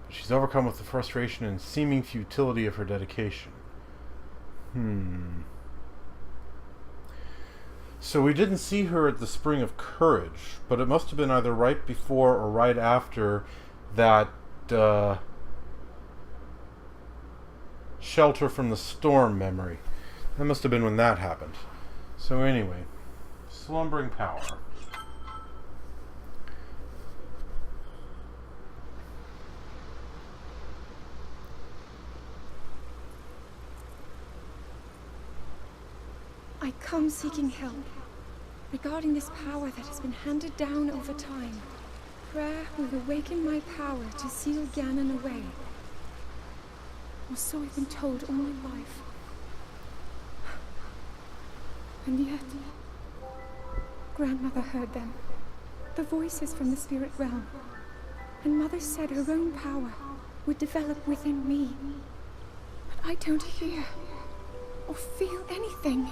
but she's overcome with the frustration and seeming futility of her dedication. So we didn't see her at the Spring of Courage, but it must have been either right before or right after that Shelter from the Storm memory. That must have been when that happened. So anyway, slumbering power. I come seeking help regarding this power that has been handed down over time. Prayer will awaken my power to seal Ganon away. Or so I've been told all my life. And yet, Grandmother heard them. The voices from the spirit realm. And Mother said her own power would develop within me. But I don't hear or feel anything.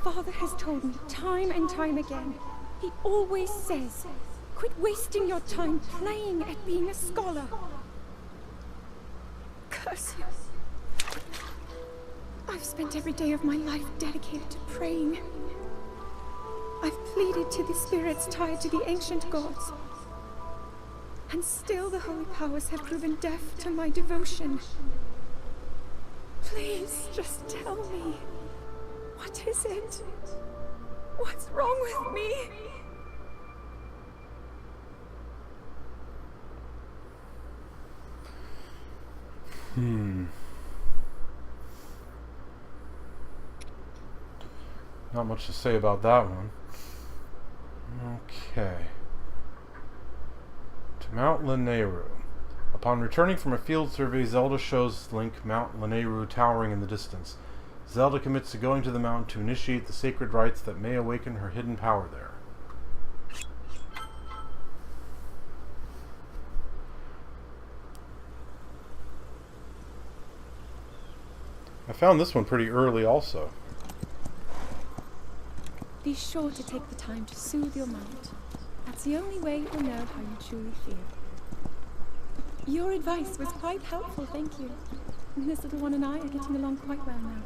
Father has told me time and time again. He always says, quit wasting your time playing at being a scholar. Curse you. I've spent every day of my life dedicated to praying. I've pleaded to the spirits tied to the ancient gods. And still the holy powers have proven deaf to my devotion. Please, just tell me. What is it? What's wrong with me? Not much to say about that one. Okay. To Mount Lanayru. Upon returning from a field survey, Zelda shows Link Mount Lanayru towering in the distance. Zelda commits to going to the mountain to initiate the sacred rites that may awaken her hidden power there. I found this one pretty early also. Be sure to take the time to soothe your mind. That's the only way you'll know how you truly feel. Your advice was quite helpful, thank you. This little one and I are getting along quite well now.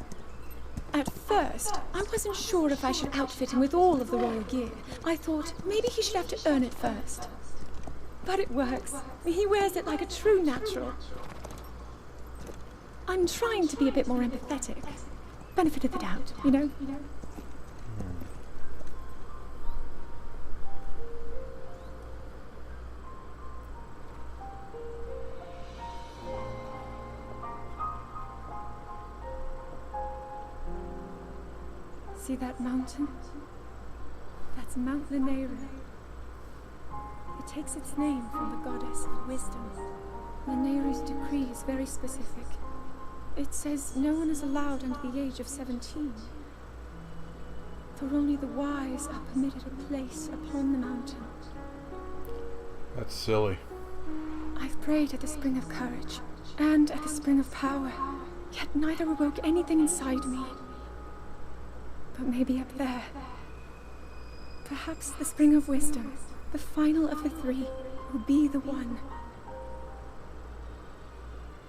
At first, I wasn't sure if I should outfit him with all of the royal gear. I thought maybe he should have to earn it first. But it works. He wears it like a true natural. I'm trying to be a bit more empathetic. Benefit of the doubt, you know? See that mountain? That's Mount Lanayru. It takes its name from the goddess of wisdom. Lanayru's decree is very specific. It says no one is allowed under the age of 17. For only the wise are permitted a place upon the mountain. That's silly. I've prayed at the Spring of Courage and at the Spring of Power, yet neither awoke anything inside me. But maybe up there. Perhaps the Spring of Wisdom, the final of the three, will be the one.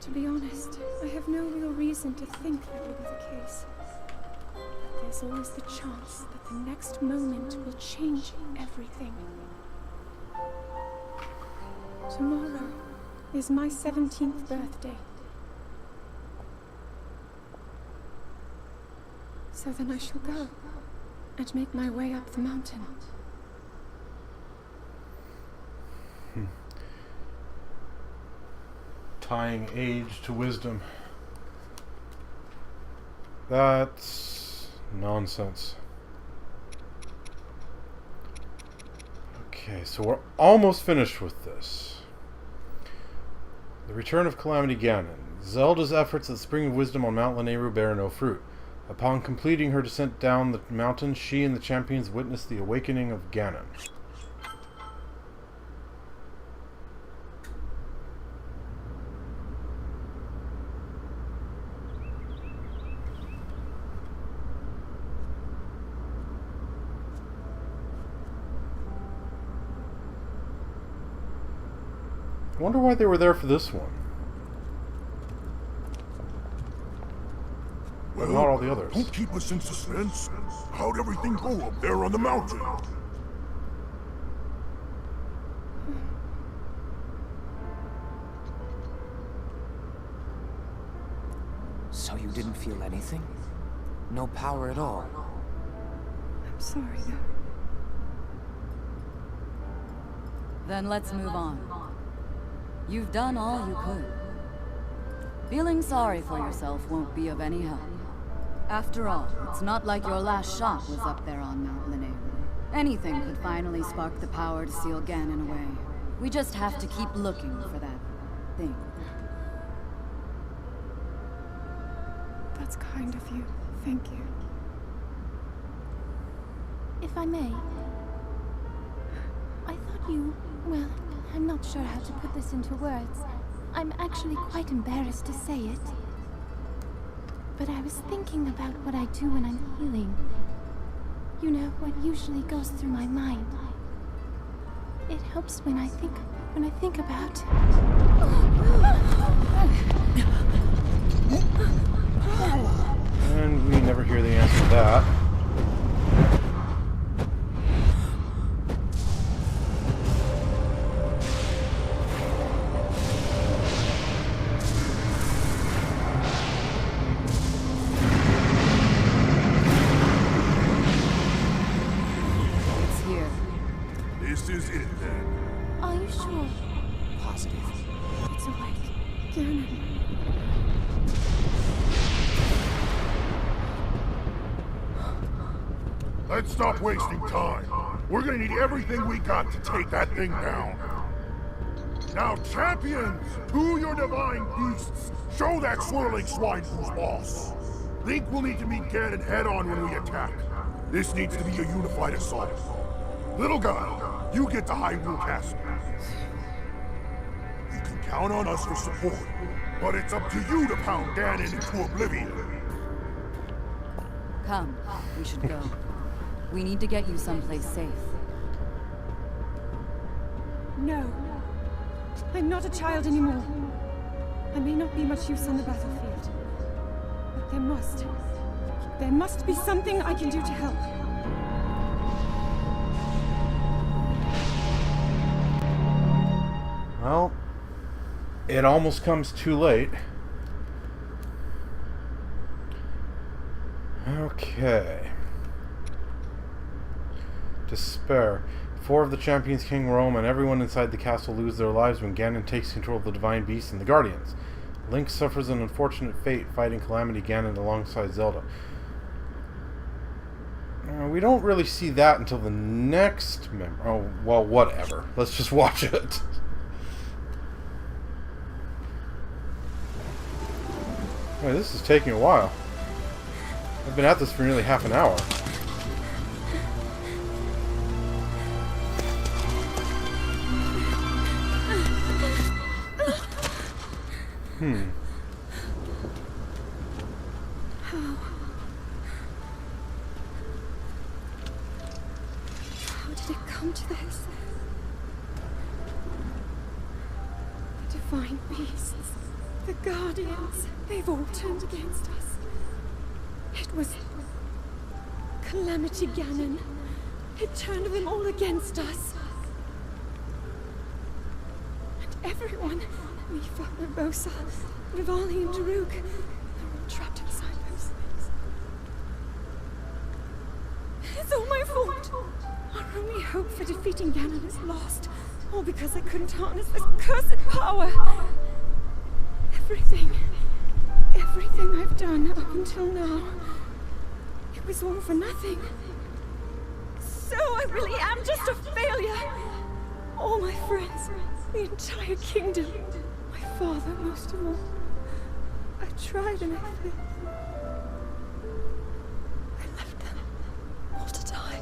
To be honest, I have no real reason to think that will be the case. But there's always the chance that the next moment will change everything. Tomorrow is my 17th birthday. So then I shall go and make my way up the mountain. Tying age to wisdom. That's nonsense. Okay, so we're almost finished with this. The return of Calamity Ganon. Zelda's efforts at the Spring of Wisdom on Mount Lanayru bear no fruit. Upon completing her descent down the mountain, she and the champions witness the awakening of Ganon. I wonder why they were there for this one. But not all the others. Don't keep us in suspense. How'd everything go up there on the mountain? So you didn't feel anything? No power at all? I'm sorry, though. Then let's move on. You've done all you could. Feeling sorry for yourself won't be of any help. After all, it's not like your last shot was up there on Mount Lanayru. Anything could finally spark the power to seal Ganon away. We just have to keep looking for that thing. That's kind of you. Thank you. If I may, I thought you... well, I'm not sure how to put this into words. I'm actually quite embarrassed to say it. But I was thinking about what I do when I'm healing. You know, what usually goes through my mind. It helps when I think about... And we never hear the answer to that. This is it, then. Are you sure? Positive. It's awake. Ganon. Let's stop wasting time. We're gonna need everything we got to take that thing down. Now, champions, to your divine beasts, show that swirling swine who's boss. Link will need to meet Ganon head-on when we attack. This needs to be a unified assault. Little guy, you get to Hyrule Castle. You can count on us for support, but it's up to you to pound Ganon into oblivion. Come, we should go. We need to get you someplace safe. No. I'm not a child anymore. I may not be much use on the battlefield. But there must be something I can do to help. Well, it almost comes too late. Okay. Despair. 4 of the champions King roam, and everyone inside the castle lose their lives when Ganon takes control of the Divine Beast and the Guardians. Link suffers an unfortunate fate fighting Calamity Ganon alongside Zelda. We don't really see that until the next oh, well, whatever. Let's just watch it. Wait, this is taking a while. I've been at this for nearly half an hour. How did it come to this? The Divine Beasts, the Guardians, they've all turned against us. It was Calamity Ganon. It turned them all against us. And everyone, Impa, Urbosa, Rivali and Daruk, they're all trapped inside those things. It's all my fault. Our only hope for defeating Ganon is lost. All because I couldn't harness this cursed power. Everything I've done up until now, it was all for nothing. So I really am just a failure. All my friends, the entire kingdom, my father most of all. I tried and I failed. I left them all to die.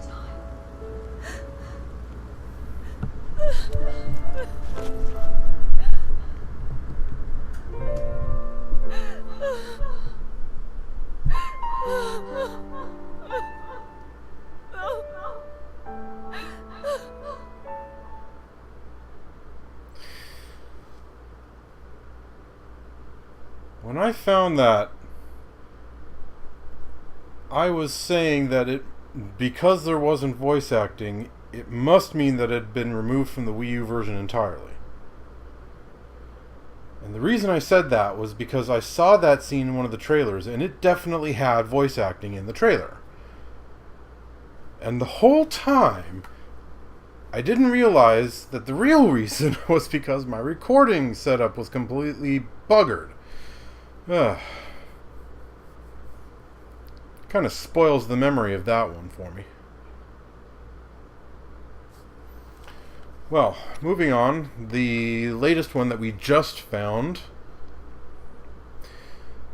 When I found that, I was saying that because there wasn't voice acting, it must mean that it had been removed from the Wii U version entirely. And the reason I said that was because I saw that scene in one of the trailers, and it definitely had voice acting in the trailer. And the whole time, I didn't realize that the real reason was because my recording setup was completely buggered. Kind of spoils the memory of that one for me. Well, moving on, the latest one that we just found,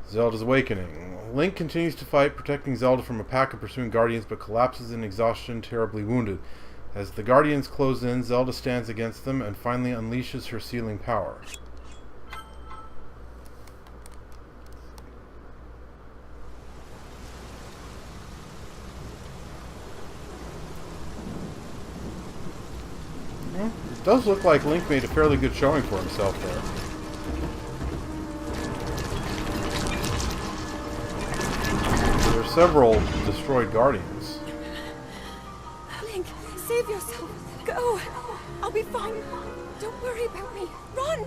Zelda's Awakening. Link continues to fight, protecting Zelda from a pack of pursuing Guardians, but collapses in exhaustion, terribly wounded. As the Guardians close in, Zelda stands against them and finally unleashes her sealing power. It does look like Link made a fairly good showing for himself there. There are several destroyed Guardians. Link, save yourself. Go. I'll be fine. Don't worry about me. Run!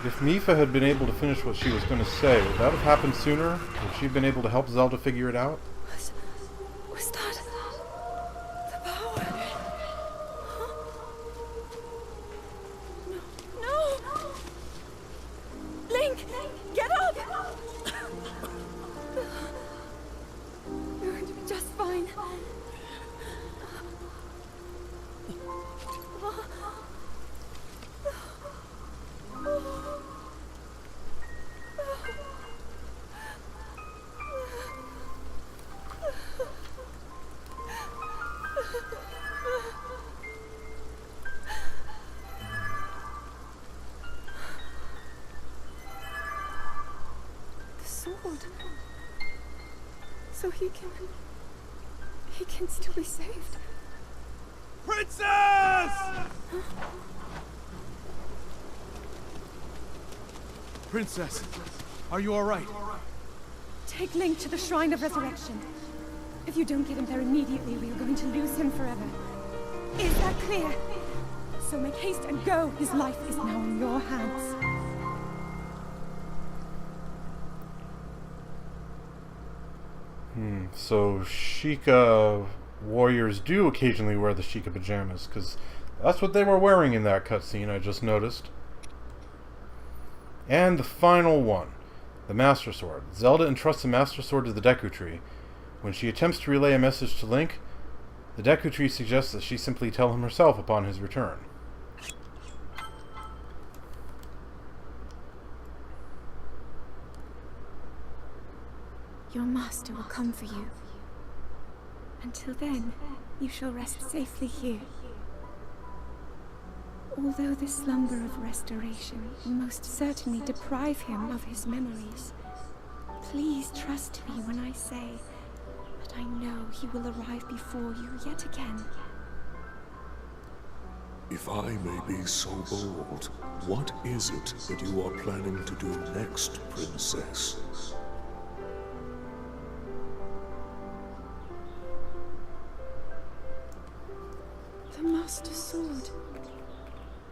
If Mipha had been able to finish what she was going to say, would that have happened sooner? Would she have been able to help Zelda figure it out? Was that the power? Huh? No! Link! Get up! The sword. So he can still be saved. Princess! Princess, are you alright? Take Link to the Shrine of Resurrection. If you don't get him there immediately, we are going to lose him forever. Is that clear? So make haste and go. His life is now in your hands. So Sheikah warriors do occasionally wear the Sheikah pajamas, because that's what they were wearing in that cutscene, I just noticed. And the final one, the Master Sword. Zelda entrusts the Master Sword to the Deku Tree. When she attempts to relay a message to Link, the Deku Tree suggests that she simply tell him herself upon his return. Your master will come for you. Until then, you shall rest safely here. Although the slumber of restoration will most certainly deprive him of his memories, please trust me when I say that I know he will arrive before you yet again. If I may be so bold, what is it that you are planning to do next, Princess? The Master Sword.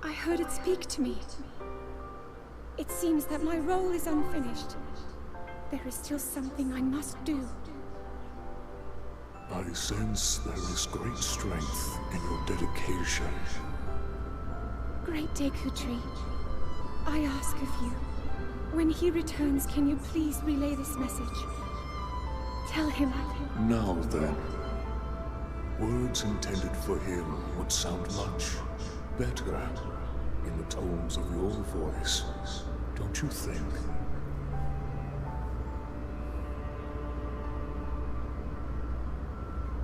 I heard it speak to me. It seems that my role is unfinished. There is still something I must do. I sense there is great strength in your dedication. Great Deku Tree, I ask of you, when he returns, can you please relay this message? Tell him. Now then, words intended for him would sound much better in the tones of your voice, don't you think?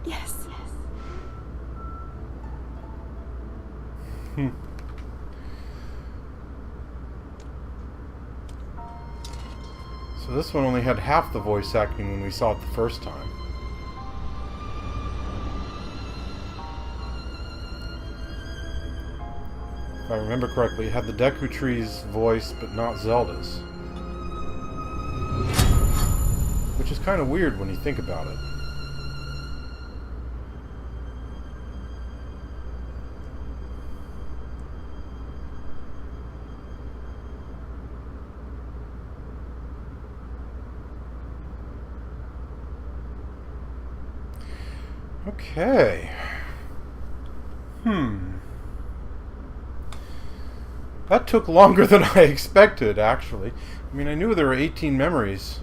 Yes. So this one only had half the voice acting when we saw it the first time. If I remember correctly, it had the Deku Tree's voice, but not Zelda's. Which is kind of weird when you think about it. Okay. That took longer than I expected, actually. I mean, I knew there were 18 memories,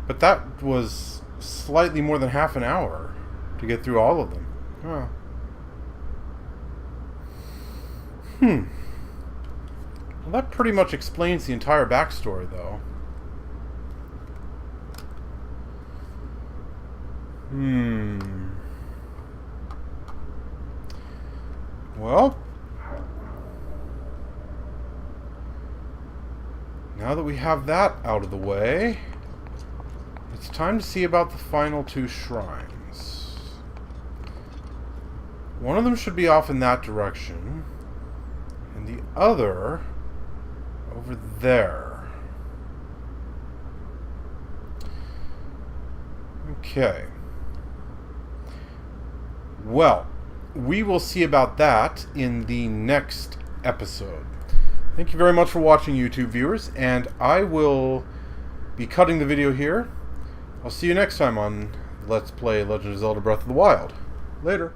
but that was slightly more than half an hour to get through all of them. Oh. Well, that pretty much explains the entire backstory, though. Well, now that we have that out of the way, it's time to see about the final two shrines. One of them should be off in that direction, and the other over there. Okay. Well, we will see about that in the next episode. Thank you very much for watching, YouTube viewers, and I will be cutting the video here. I'll see you next time on Let's Play Legend of Zelda Breath of the Wild. Later.